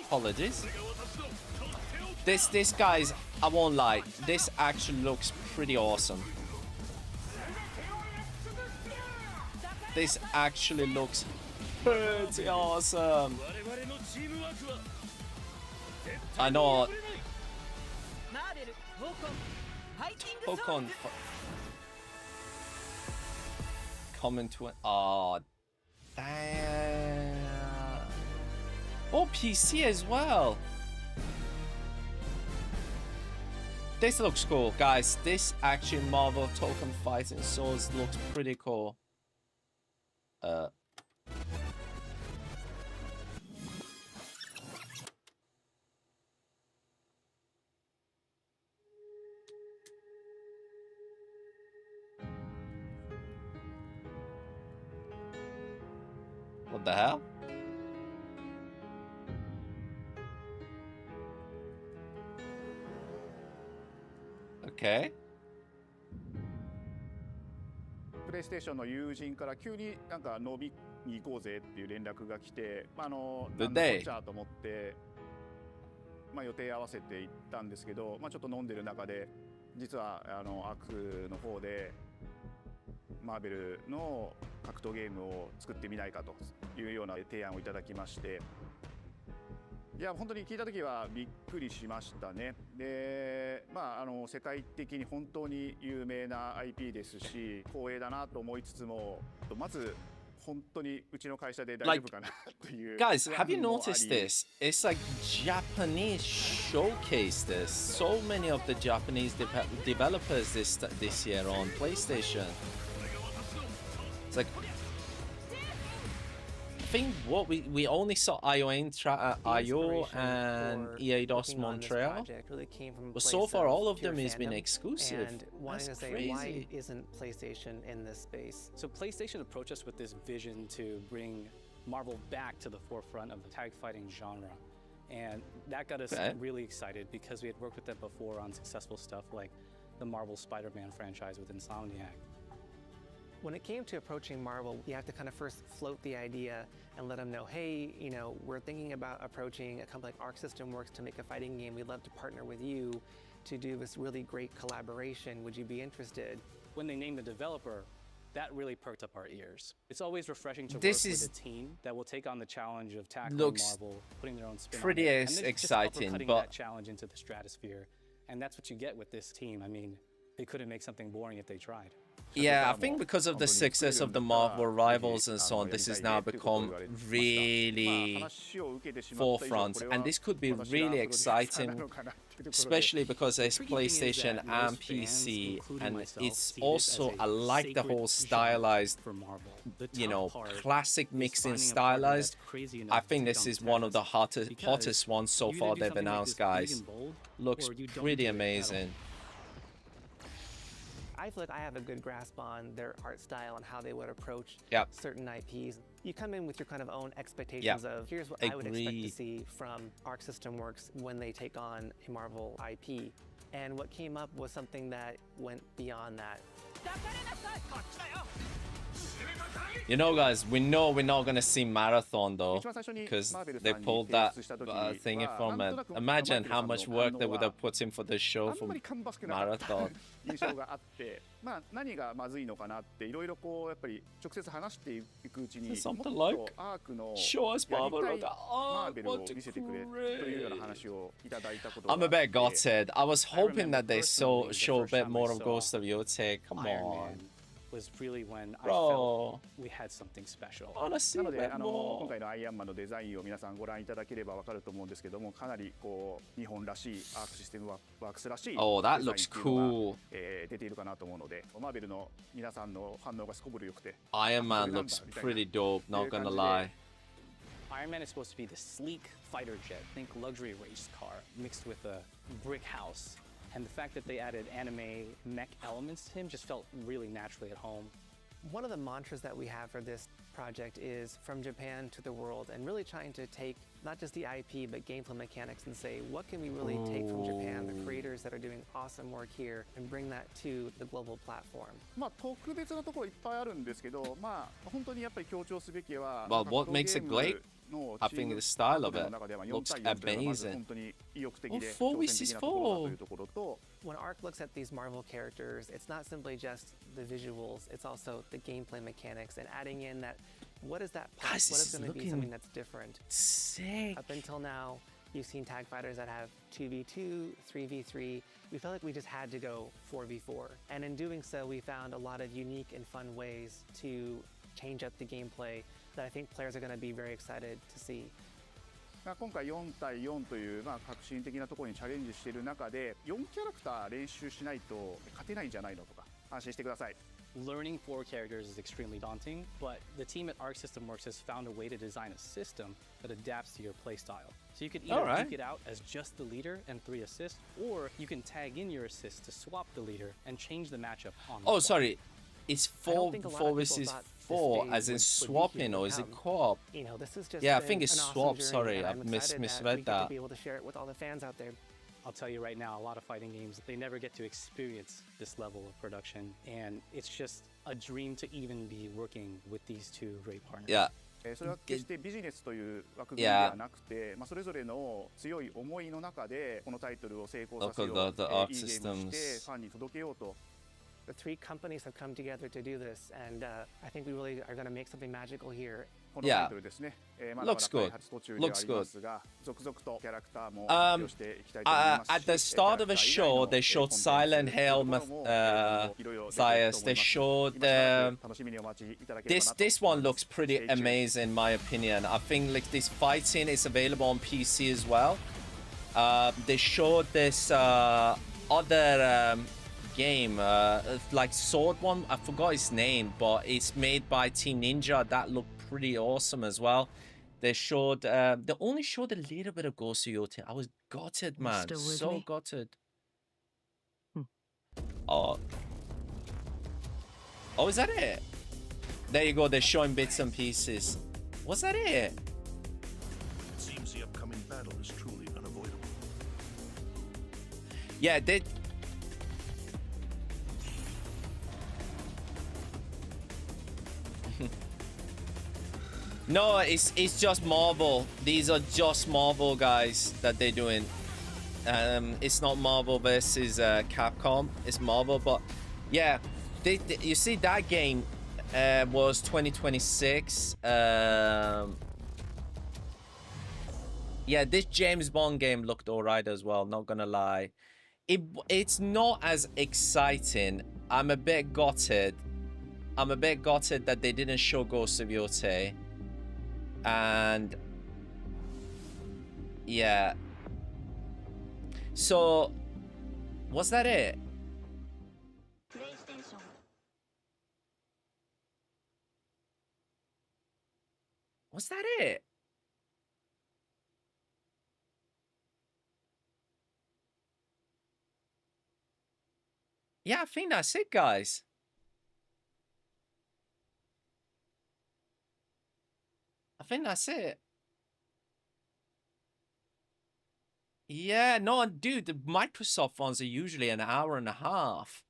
Apologies. This guys, I won't lie. This actually looks pretty awesome. This actually looks pretty awesome. I know. Hook on. Comment to it. Oh, damn. Oh, PC as well. This looks cool, guys. This actually Marvel Token Fighting Swords looks pretty cool. What the hell? Okay. プレイステーションの友人から急になんか飲みに行こうぜっていう連絡が来て、なんだこっちゃと思って、予定合わせて行ったんですけど、ちょっと飲んでる中で実はアクの方でマーベルの格闘ゲームを作ってみないかというような提案をいただきまして。いや本当に聞いた時はびっくりしましたね。で、世界的に本当に有名な IP ですし、光栄だなと思いつつも、まず本当にうちの会社で大丈夫かなという。Guys, have you noticed this? It's like Japanese showcase this. So many of the Japanese developers this year on PlayStation. It's like I think what we only saw IO and EA-DOS Montreal, but so far all of them has been exclusive. That's crazy. Why isn't PlayStation in this space? So PlayStation approached us with this vision to bring Marvel back to the forefront of the tag fighting genre, and that got us really excited because we had worked with them before on successful stuff like the Marvel Spider-Man franchise with Insomniac. When it came to approaching Marvel, you have to kind of first float the idea and let them know, hey, we're thinking about approaching a company like Arc System Works to make a fighting game. We'd love to partner with you to do this really great collaboration. Would you be interested? When they named the developer, that really perked up our ears. It's always refreshing to work with a team that will take on the challenge of tackling Marvel, putting their own spin on it. Pretty and exciting, just but that challenge into the stratosphere. And that's what you get with this team. I mean, they couldn't make something boring if they tried. Yeah, I think because of the success of the Marvel Rivals and so on, this has now become really forefront, and this could be really exciting, especially because it's PlayStation and PC, and it's also, I like the whole stylized, classic mixing stylized. I think this is one of the hottest ones so far they've announced, guys. Looks pretty amazing. I feel like I have a good grasp on their art style and how they would approach certain IPs. You come in with your kind of own expectations of here's what I would expect to see from Arc System Works when they take on a Marvel IP. And what came up was something that went beyond that. You know, guys, we know we're not gonna see Marathon though, because they pulled that thing from it. Imagine how much work they would have put in for this show for Marathon. 印象があって、まあ何がまずいのかなっていろいろこうやっぱり直接話していくうちにもっとアークのやりたいマーベルを見せてくれというような話をいただいたことがあって。 I'm a bit gutted. I was hoping that they show a bit more of Ghost of Yotei. Come on. Was really when I Bro. felt we had something special. なので今回のアイアンマンのデザインを皆さんご覧いただければわかると思うんですけども、かなりこう日本らしいアークシステムワークスらしいデザインっていうのが出ているかなと思うので、マーベルの皆さんの反応がすこぶる良くて。Iron Man looks pretty dope. Not gonna lie. Iron Man is supposed to be the sleek fighter jet. Think luxury race car mixed with a brick house. And the fact that they added anime mech elements to him just felt really naturally at home. One of the mantras that we have for this project is from Japan to the world, and really trying to take not just the IP but gameplay mechanics and say, what can we really take from Japan, the creators that are doing awesome work here, and bring that to the global platform. まあ特別なところいっぱいあるんですけど、まあ本当にやっぱり強調すべきは。But what makes it great? I think the style of it looks amazing. Oh, 4v4. When Ark looks at these Marvel characters, it's not simply just the visuals, it's also the gameplay mechanics and adding in that, what is that part? What is going to be something that's different? Sick. Up until now, you've seen tag fighters that have 2v2, 3v3. We felt like we just had to go 4v4. And in doing so, we found a lot of unique and fun ways to change up the gameplay that I think players are going to be very excited to see. 今回4対4という革新的なところにチャレンジしている中で4キャラクター練習しないと勝てないんじゃないのとか安心してください。Learning 4 characters is extremely daunting, but the team at Arc System Works has found a way to design a system that adapts to your playstyle. So you could either duke it out as just the leader and 3 assists, or you can tag in your assists to swap the leader and change the matchup on the spot. Sorry. It's 4 versus 4, as in swapping, or is it co-op? You know, this is just I think it's swap. Sorry, I misread that. To be able to share it with all the fans out there. I'll tell you right now, a lot of fighting games, they never get to experience this level of production, and it's just a dream to even be working with these two great partners. Yeah. それは決してビジネスという枠組みではなくて、それぞれの強い思いの中でこのタイトルを成功させよう、いいゲームをしてファンに届けようと。The 3 companies have come together to do this, and I think we really are going to make something magical here. Yeah, looks good. Looks good. At the start of the show, they showed Silent Hill, Matthias. They showed this one looks pretty amazing in my opinion. I think like this fighting is available on PC as well. They showed this other game, like sword one. I forgot its name, but it's made by Team Ninja. That looked pretty awesome as well. They showed they only showed a little bit of Ghost of Yotei. I was gutted, man. So gutted. Oh, is that it? There you go. They're showing bits and pieces. Was that it? It seems the upcoming battle is truly unavoidable. Yeah, they. No, it's just Marvel. These are just Marvel guys that they're doing. It's not Marvel versus Capcom. It's Marvel, but yeah, you see that game was 2026. Yeah, this James Bond game looked alright as well. Not gonna lie, it's not as exciting. I'm a bit gutted. That they didn't show Ghost of Yotei. And yeah, so was that it? Was that it? Yeah, I think that's it, guys. I think that's it. Yeah, no, dude, the Microsoft ones are usually an hour and a half.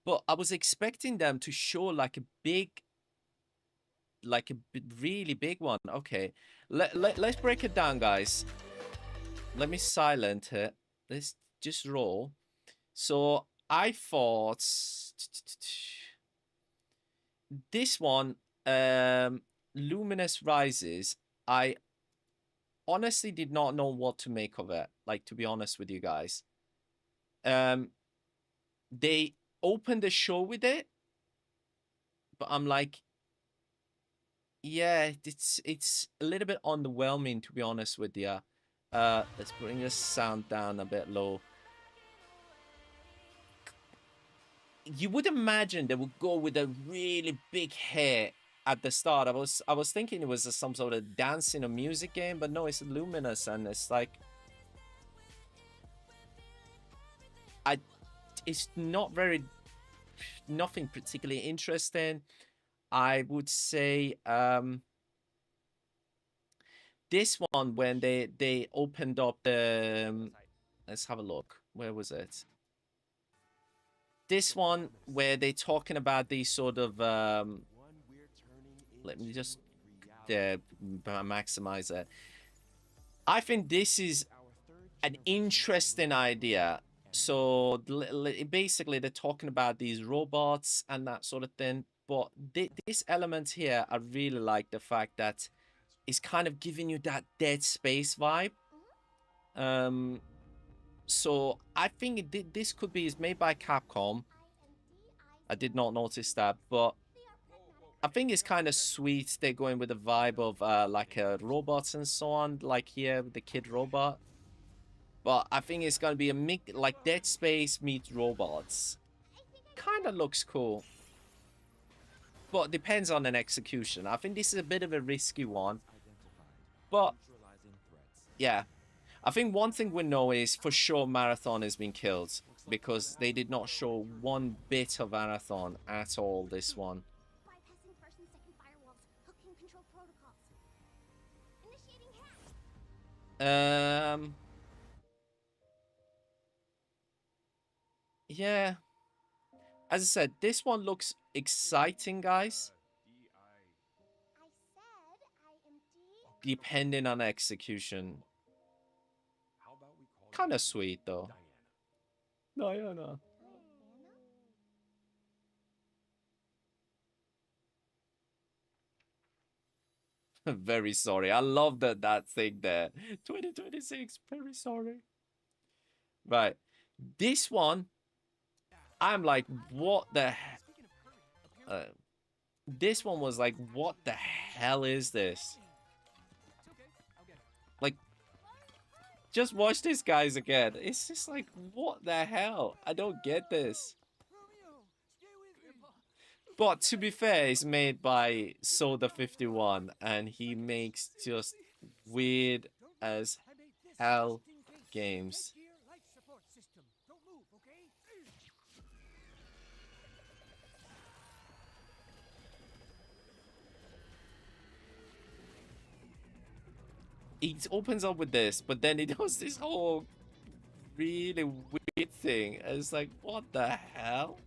But I was expecting them to show like a big, really big one. Okay, let's break it down, guys. Let me silent it. Let's just roll. So I thought this one, Luminous Rises, I honestly did not know what to make of it. Like, to be honest with you guys. They opened the show with it, but I'm like, yeah, it's a little bit underwhelming, to be honest with you. Let's bring the sound down a bit low. You would imagine they would go with a really big hair at the start. I was thinking it was some sort of dancing or music game, but no, it's luminous, and it's like, it's not very, nothing particularly interesting. I would say this one, when they opened up the let's have a look. Where was it? This one where they're talking about these sort of let me just maximize it. I think this is an interesting idea. So basically they're talking about these robots and that sort of thing, but this element here, I really like the fact that it's kind of giving you that Dead Space vibe. So I think this could be, is made by Capcom. I did not notice that, but I think it's kind of sweet. They're going with the vibe of like robots and so on, like here with the kid robot. But I think it's going to be a mix, like Dead Space meets robots. Kind of looks cool. But depends on an execution. I think this is a bit of a risky one. But yeah. I think one thing we know is for sure Marathon has been killed. Because they did not show one bit of Marathon at all, this one. Yeah. As I said, this one looks exciting, guys. Depending on execution. Kind of sweet, though. Diana. Very sorry. I love that thing there. 2026. Very sorry. Right. This one, I'm like, what the this one was like, what the hell is this? Like, just watch this, guys, again. It's just like, what the hell? I don't get this. But to be fair, it's made by Soda51, and he makes just weird as hell games. It opens up with this, but then it does this whole really weird thing. It's like, what the hell?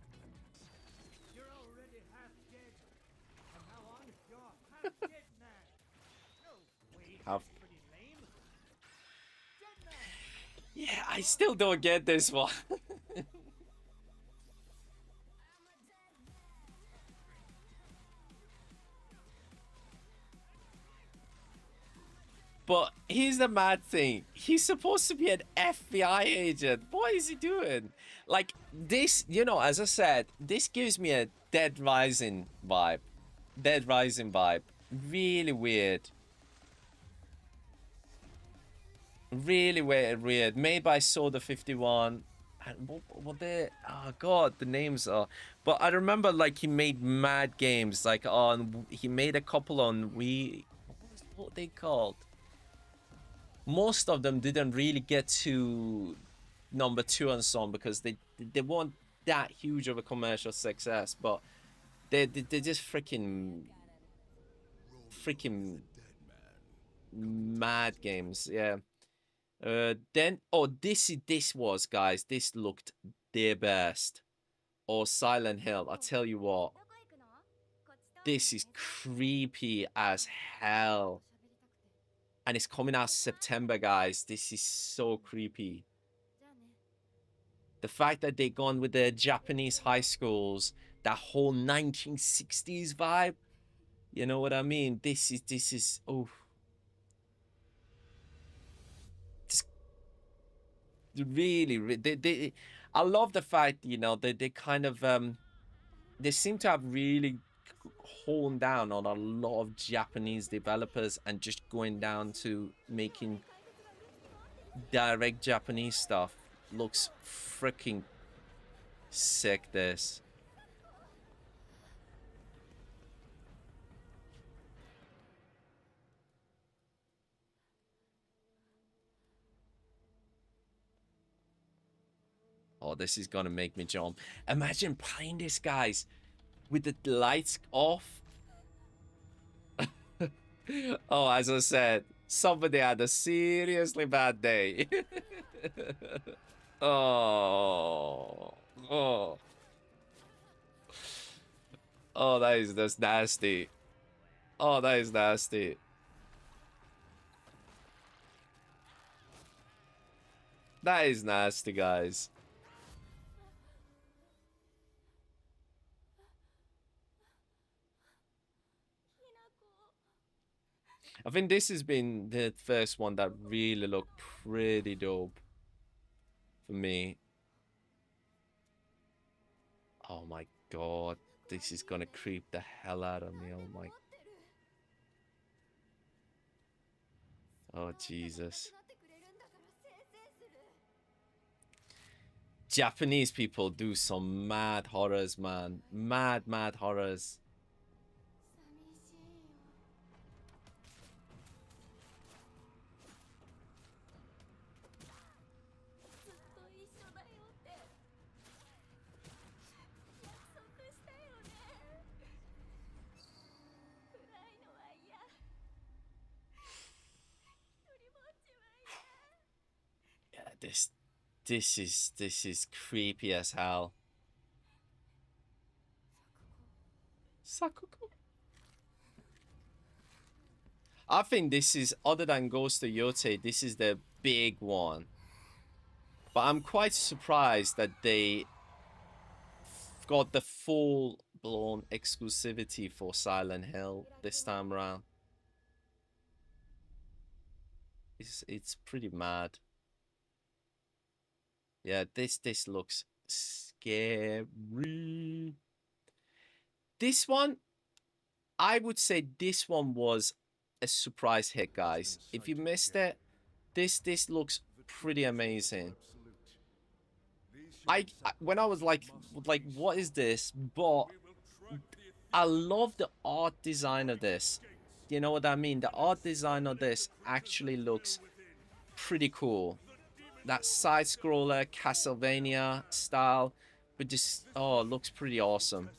Yeah, I still don't get this one. But here's the mad thing. He's supposed to be an FBI agent. What is he doing? Like, this, you know, as I said, this gives me a Dead Rising vibe. Dead Rising vibe. Really weird. Really weird. Made by Soda51. And what they... Oh, God, the names are... But I remember, like, he made mad games. Like, on... He made a couple on Wii... What were they called? Most of them didn't really get to number 2 and so on because they weren't that huge of a commercial success, but they're just freaking mad games. Yeah. Then this was, guys, this looked the best. or Silent Hill, I tell you what, this is creepy as hell. And it's coming out September, guys. This is so creepy. The fact that they've gone with the Japanese high schools, that whole 1960s vibe, you know what I mean? This is, oh. This really, I love the fact, you know, they kind of, they seem to have really honed down on a lot of Japanese developers and just going down to making direct Japanese stuff. Looks freaking sick, this. Oh, this is gonna make me jump. Imagine playing this, guys, with the lights off. Oh, as I said, somebody had a seriously bad day. Oh. Oh. Oh, that's nasty. Oh, that is nasty. That is nasty, guys. I think this has been the first one that really looked pretty dope for me. Oh my god, this is gonna creep the hell out of me. Oh my. Oh Jesus. Japanese people do some mad horrors, man. Mad horrors. Yeah, this is creepy as hell. Sakuko. I think this is, other than Ghost of Yote, this is the big one. But I'm quite surprised that they got the full-blown exclusivity for Silent Hill this time around. It's pretty mad. Yeah, this looks scary. This one, I would say this one was a surprise hit, guys. If you missed it, this looks pretty amazing. When I was like what is this? But I love the art design of this. You know what I mean? The art design of this actually looks pretty cool. That side scroller Castlevania style, but just, oh, it looks pretty awesome.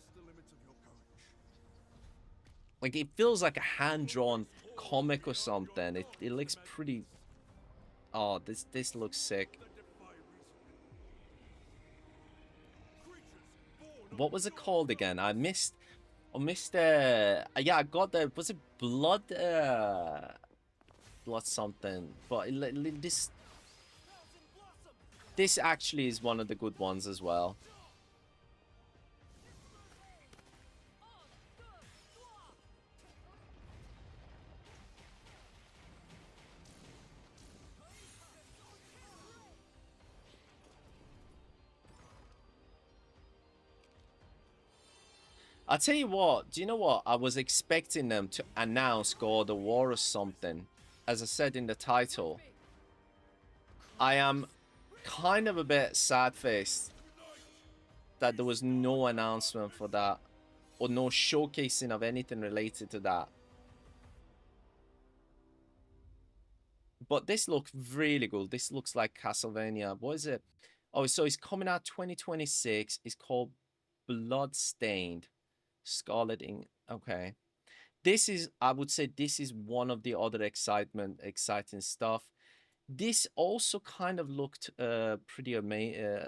Like, it feels like a hand-drawn comic or something. It looks pretty. Oh, this looks sick. What was it called again? I missed yeah, I got the, was it blood something, but this actually is one of the good ones as well. I'll tell you what, do you know what? I was expecting them to announce God of War or something. As I said in the title, I am kind of a bit sad-faced that there was no announcement for that, or no showcasing of anything related to that. But this looks really good. This looks like Castlevania. What is it? Oh, so it's coming out 2026. It's called Bloodstained. Scarlet Ink. Okay. This is, I would say, this is one of the other exciting stuff. This also kind of looked pretty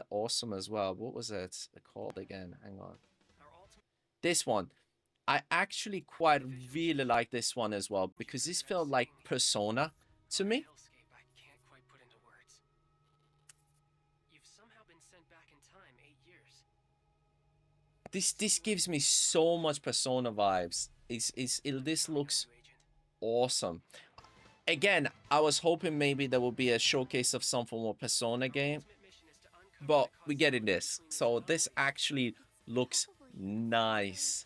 awesome as well. What was it called again? Hang on. This one. I actually quite really like this one as well because this felt like Persona to me. This gives me so much Persona vibes. This looks awesome. Again, I was hoping maybe there will be a showcase of some form of Persona game, but we get in this. So this actually looks nice.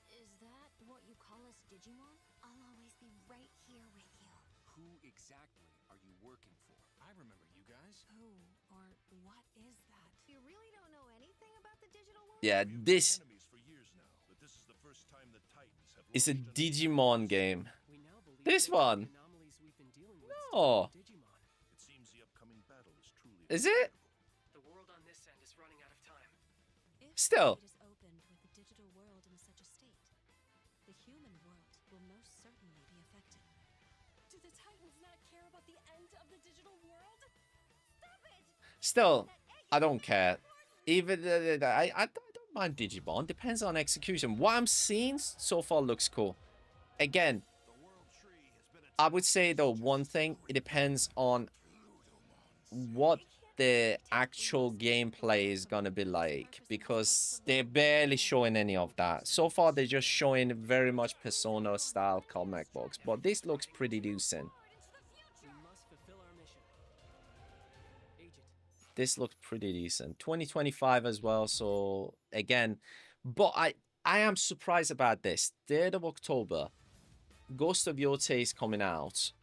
Is that what you call us Digimon? I'll always be right here with you. Who exactly are you working for? I remember you guys. Who or what is that? You really don't know anything about the digital world? Yeah, this is a Digimon game. This one. No. Is it? The world on this end is running out of time. Still. It is opened with the digital world in such a state. The human world will most certainly be affected. Do the Titans not care about the end of the digital world? Stop it! Still, I don't care. Even I don't mind Digimon. Depends on execution. What I'm seeing so far looks cool. Again, I would say though one thing, it depends on what the actual gameplay is gonna be like, because they're barely showing any of that. So far they're just showing very much Persona style comic books, but this looks pretty decent. This looks pretty decent. 2025 as well, so again, but I am surprised about this. 3rd of October, Ghost of Yotei is coming out.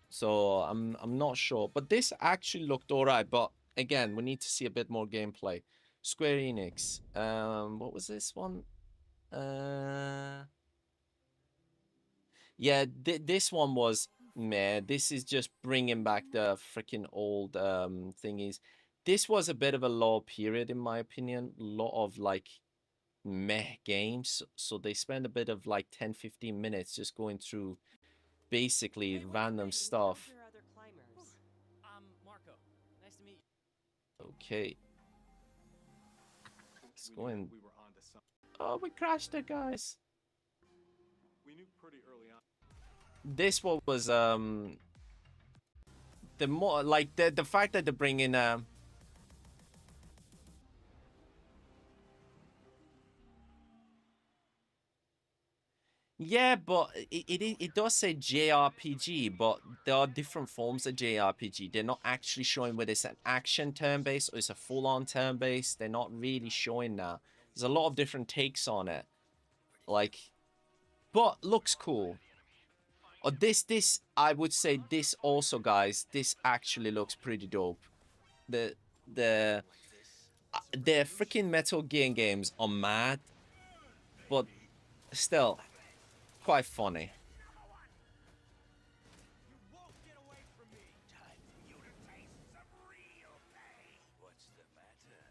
So I'm not sure, but this actually looked alright. But again, we need to see a bit more gameplay. Square Enix. What was this one? Yeah, this one was meh. This is just bringing back the freaking old thingies. This was a bit of a low period in my opinion. A lot of like meh games, so they spend a bit of like 10-15 minutes just going through basically random stuff. Marco, nice to meet you. Okay. Let's go in. Oh, we crashed it, guys. We knew pretty early on. This one was the more like the fact that they're bringing yeah, but it does say JRPG, but there are different forms of JRPG. They're not actually showing whether it's an action turn-based or it's a full-on turn-based. They're not really showing that. There's a lot of different takes on it. Like, but looks cool. Or this I would say this also, guys. This actually looks pretty dope. The freaking Metal Gear games are mad, but still quite funny. What's the matter?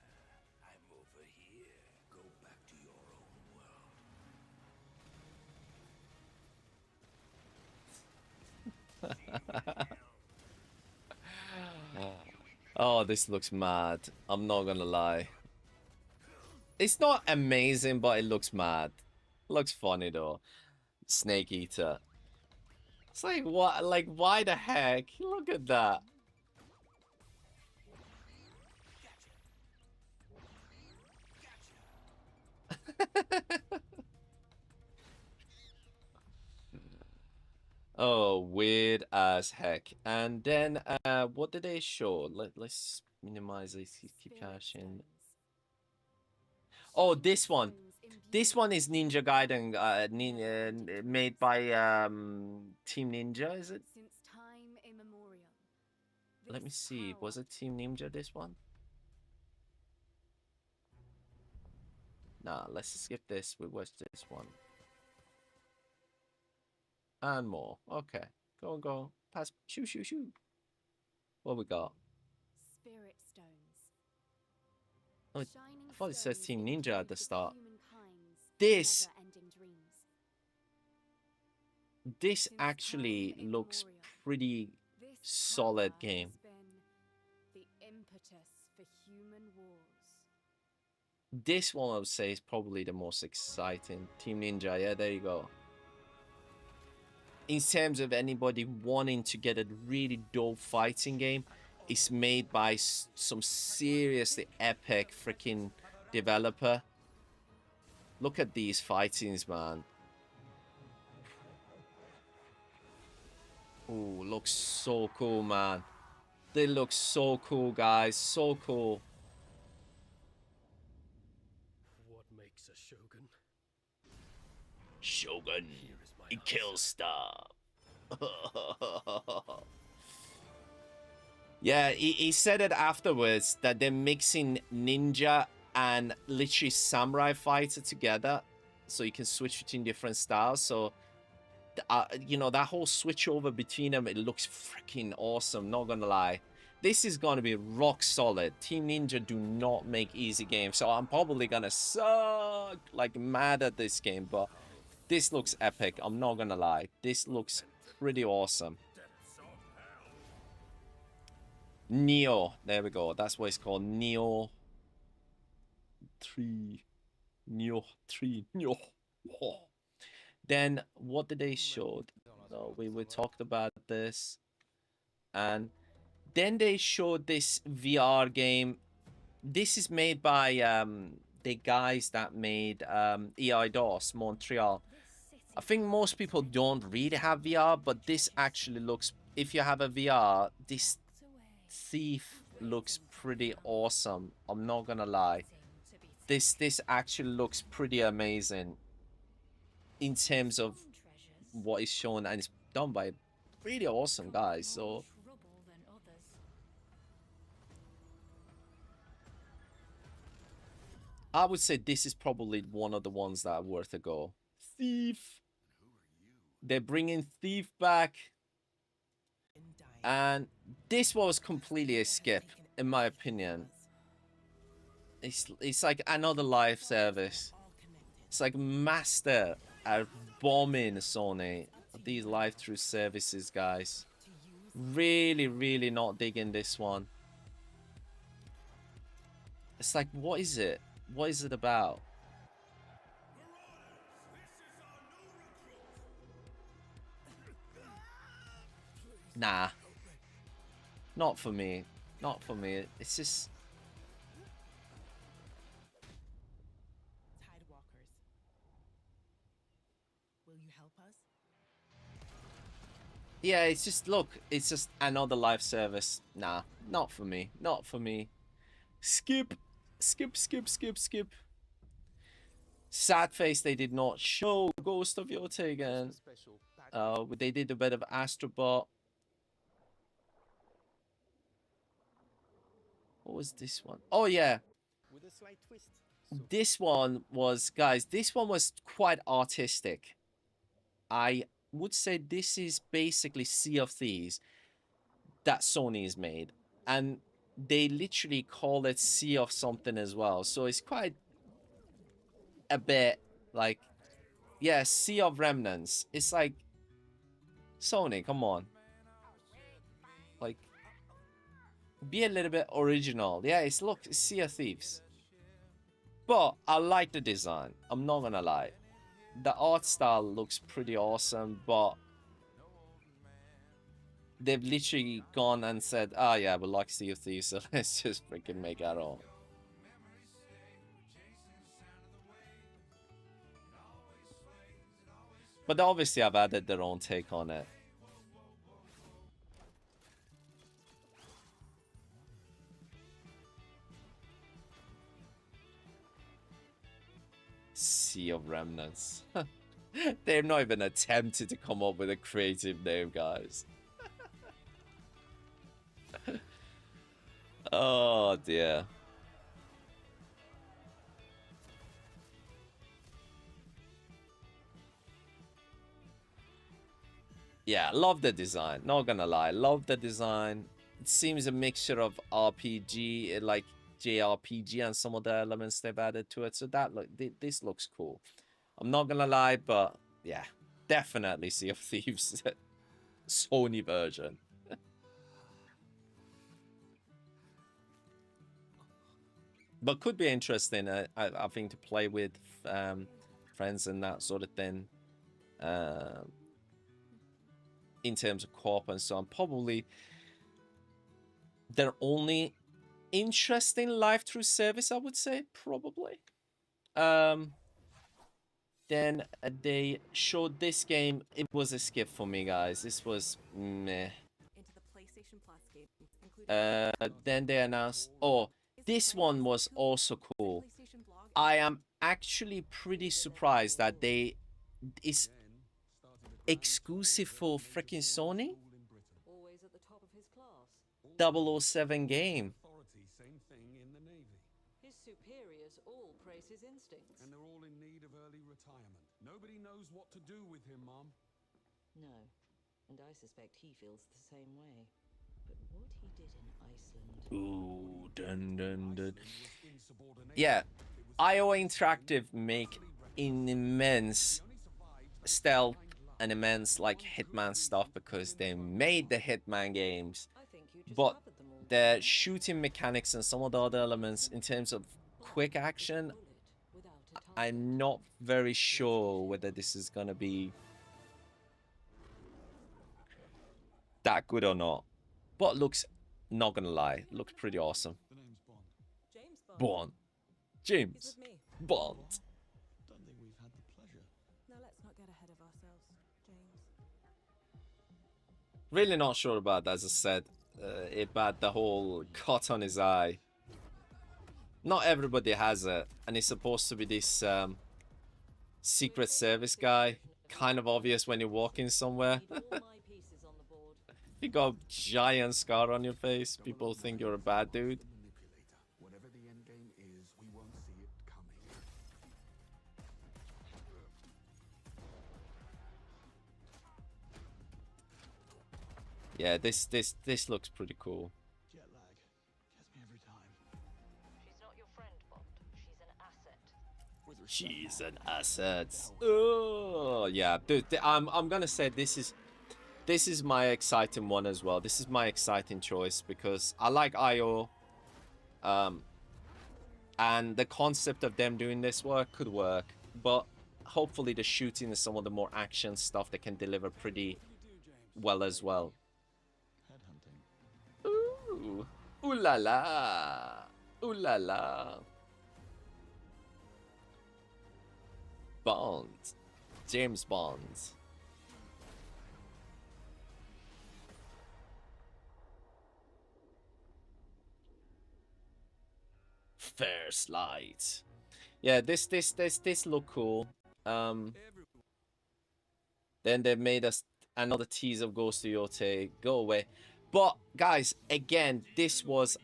I'm over here. Go back to your own world. Oh, this looks mad. I'm not gonna lie. It's not amazing, but it looks mad. Looks funny though. Snake Eater. It's like, what? Like, why the heck? Look at that. Oh, weird as heck. And then, what did they show? Let's minimize this. Keep caching. Oh, this one. This one is Ninja Gaiden, made by Team Ninja, is it? Since time immemorial. Let me see. Was it Team Ninja, this one? Nah, let's skip this. We watch this one. And more. Okay. Go. Pass. Shoo. What we got? Spirit stones. Oh, I thought it says Team Ninja at the start. This actually looks pretty solid game. The impetus for human wars. This one I would say is probably the most exciting. Team Ninja, yeah, there you go. In terms of anybody wanting to get a really dope fighting game, it's made by some seriously epic freaking developer. Look at these fightings, man. Ooh, looks so cool, man. They look so cool, guys. So cool. What makes a shogun? Shogun, he kills stuff. Yeah, he said it afterwards that they're mixing ninja and literally samurai fighter together, so you can switch between different styles. So, you know, that whole switch over between them, it looks freaking awesome. Not gonna lie, this is gonna be rock solid. Team Ninja do not make easy games, so I'm probably gonna suck like mad at this game, but this looks epic. I'm not gonna lie, this looks pretty awesome. Neo, there we go. That's what it's called. Neo 3. Neo 3. Neo. Oh. Then what did they show? So we talked about this, and then they showed this VR game. This is made by the guys that made EIDOS Montreal. I think most people don't really have VR, but this actually looks, if you have a VR, this Thief looks pretty awesome. I'm not gonna lie. This actually looks pretty amazing in terms of what is shown, and it's done by really awesome guys. So I would say this is probably one of the ones that are worth a go. Thief. They're bringing Thief back. And this was completely a skip, in my opinion. It's like another live service. It's like master at bombing Sony. These live through services, guys. Really, really not digging this one. It's like, what is it? What is it about? Nah. Not for me. Not for me. It's just... Tidewalkers. Will you help us? Yeah, it's just, look, it's just another live service. Nah, not for me. Not for me. Skip. Skip, skip, skip, skip. Sad face, they did not show Ghost of Yotagan. They did a bit of Astro Bot. What was this one? Oh, yeah. With a slight twist. This one was, guys, this one was quite artistic. I would say this is basically Sea of Thieves that Sony's made. And they literally call it Sea of something as well. So it's quite a bit like, yeah, Sea of Remnants. It's like, Sony, come on. Like, be a little bit original. Yeah, it's, look, it's Sea of Thieves. But I like the design. I'm not gonna lie. The art style looks pretty awesome, but they've literally gone and said, oh yeah, we like Sea of Thieves, so let's just freaking make our own. But obviously I've added their own take on it. Sea of Remnants. They've not even attempted to come up with a creative name, guys. Oh dear. Yeah, love the design. Not gonna lie, love the design. It seems a mixture of RPG, like JRPG, and some of the elements they've added to it. So that this looks cool. I'm not gonna lie, but yeah, definitely Sea of Thieves Sony version. but could be interesting. I think to play with friends and that sort of thing. In terms of co-op and so on, probably their only interesting live through service, I would say, probably. Then they showed this game. It was a skip for me, guys. This was meh. Into the PlayStation Plus games, Then they announced, oh, this one was also cool. I am actually pretty surprised that it's exclusive for freaking Sony. Always at the top of his class. 007 game. His superiors all praise his instincts. And they're all in need of early retirement. Nobody knows what to do with him, Mom. No, and I suspect he feels the same way. But what he did in Iceland... Ooh, dun dun dun. Yeah, IO Interactive make an immense stealth and immense like Hitman stuff because they made the Hitman games. But the shooting mechanics and some of the other elements in terms of quick action, I'm not very sure whether this is gonna be that good or not. But looks, not gonna lie, looks pretty awesome. Bond. James Bond. Don't think we've had the pleasure. Now let's not get ahead of ourselves, James. Really not sure about that, as I said. About the whole cut on his eye. Not everybody has it, and he's supposed to be this Secret Service guy. Kind of obvious when you're walking somewhere. You got a giant scar on your face. People think you're a bad dude. Whatever the end game is, we won't see it coming. Yeah, this looks pretty cool. Jet lag gets me every time. She's not your friend, Bond. She's an asset. She's an asset. Oh yeah, dude. I'm gonna say this is my exciting one as well. This is my exciting choice because I like IO. And the concept of them doing this could work, but hopefully the shooting and some of the more action stuff they can deliver pretty well as well. Ooh, ooh la la, ooh la la. Bond, James Bond. First light. Yeah, this look cool. Then they made us another teaser of Ghost of Yote. Go away. But guys, again, this was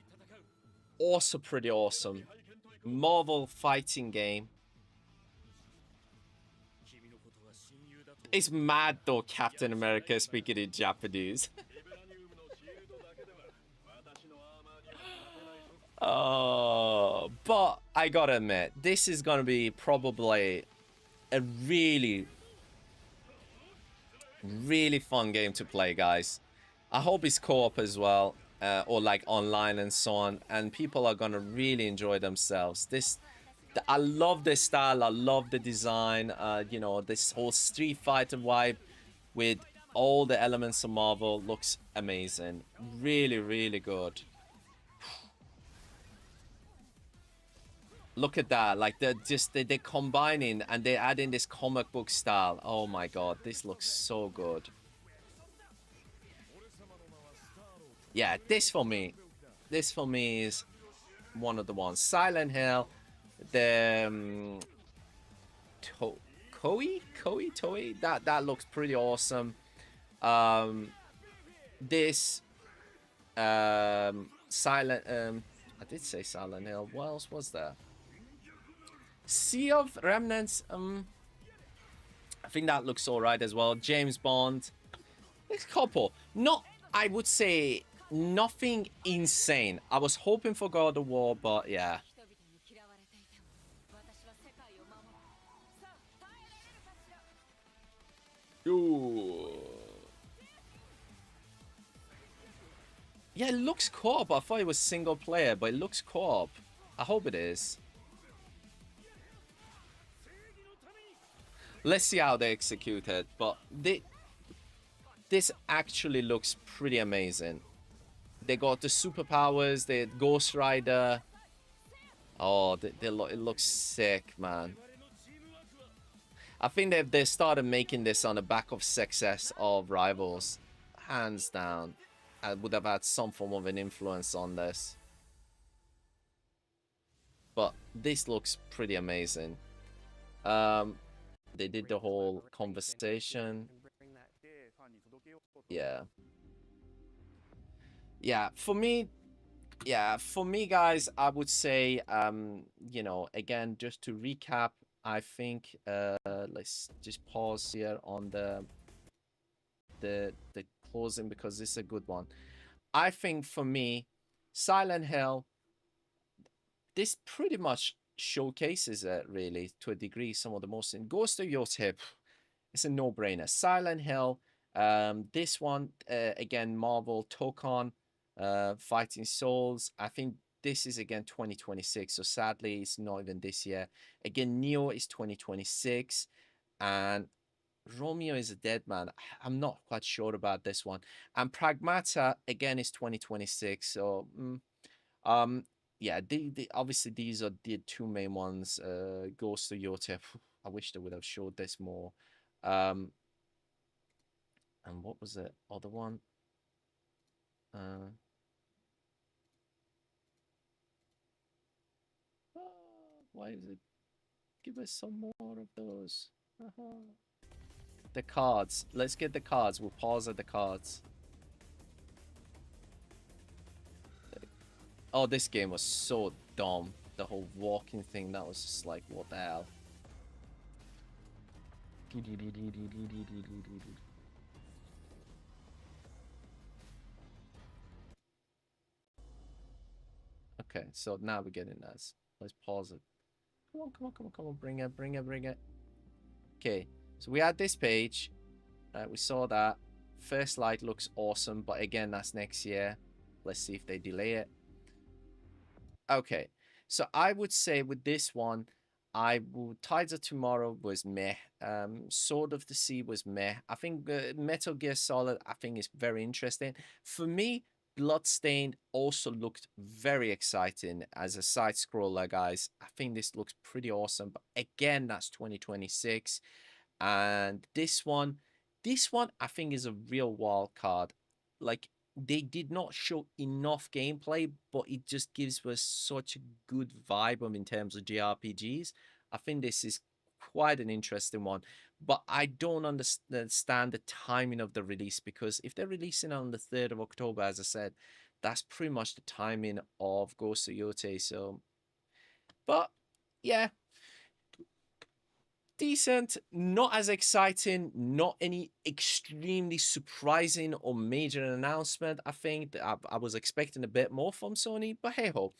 also pretty awesome. Marvel fighting game. It's mad though, Captain America speaking in Japanese. Oh, but I gotta admit, this is gonna be probably a really fun game to play, guys. I hope it's co-op as well, or like online and so on, and people are gonna really enjoy themselves. I love the style, I love the design, you know, this whole Street Fighter vibe with all the elements of Marvel looks amazing. Really, really good. Look at that, like they're combining and they're adding this comic book style. Oh my god, this looks so good. Yeah, this for me is one of the ones. Silent Hill, the Toei, that looks pretty awesome. This Silent I did say Silent Hill. What else was there? Sea of Remnants. I think that looks alright as well. James Bond. There's a couple. Not, I would say, nothing insane. I was hoping for God of War, but yeah. Ooh. Yeah, it looks co-op. I thought it was single player, but it looks co-op. I hope it is. Let's see how they execute it, but this actually looks pretty amazing. They got the superpowers, the Ghost Rider. Oh, it looks sick, man. I think that if they started making this on the back of success of Rivals, hands down, I would have had some form of an influence on this. But this looks pretty amazing. They did the whole conversation. Yeah. Yeah, for me, guys, I would say, you know, again, just to recap, I think, let's just pause here on the closing because this is a good one. I think for me, Silent Hill, this pretty much showcases it really to a degree. Some of the most in Ghost of Yotei, it's a no-brainer. Silent Hill, this one again, Marvel Tokon, Fighting Souls. I think this is again 2026, so sadly it's not even this year. Again, Neo is 2026, and Romeo is a Dead Man. I'm not quite sure about this one. And Pragmata again is 2026. So yeah, obviously these are the two main ones. Ghost of Yotei. I wish they would have showed this more. And what was the other one? Why is it? Give us some more of those. The cards. Let's get the cards. We'll pause at the cards. Oh, this game was so dumb. The whole walking thing, that was just like, what the hell? Okay, so now we're getting this. Let's pause it. Come on, come on, come on, come on. Bring it, bring it, bring it. Okay, so we had this page. We saw that. First Light looks awesome, but again, that's next year. Let's see if they delay it. Okay, so I would say with this one, Tides of Tomorrow was meh. Sword of the Sea was meh. I think Metal Gear Solid, I think is very interesting. For me, Bloodstained also looked very exciting as a side scroller, guys. I think this looks pretty awesome, but again, that's 2026. And this one I think is a real wild card. Like, they did not show enough gameplay, but it just gives us such a good vibe in terms of JRPGs. I think this is quite an interesting one, but I don't understand the timing of the release, because if they're releasing on the 3rd of October, as I said, that's pretty much the timing of Ghost of Yotei. So, but yeah, decent, not as exciting, not any extremely surprising or major announcement. I think that I was expecting a bit more from Sony, but hey ho.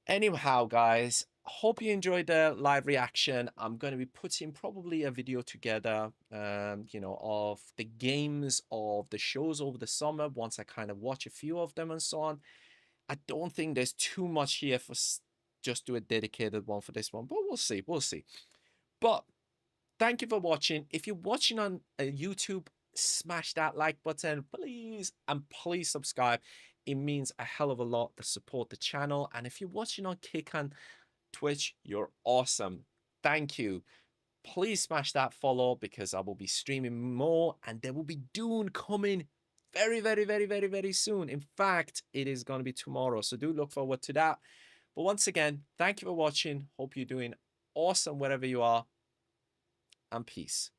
Anyhow, guys, hope you enjoyed the live reaction. I'm going to be putting probably a video together, you know, of the games of the shows over the summer once I kind of watch a few of them and so on. I don't think there's too much here for just do a dedicated one for this one, but we'll see, we'll see. But thank you for watching. If you're watching on YouTube, smash that like button, please. And please subscribe. It means a hell of a lot to support the channel. And if you're watching on Kick and Twitch, you're awesome. Thank you. Please smash that follow, because I will be streaming more. And there will be Dune coming very, very, very, very, very soon. In fact, it is going to be tomorrow. So do look forward to that. But once again, thank you for watching. Hope you're doing awesome wherever you are. And peace.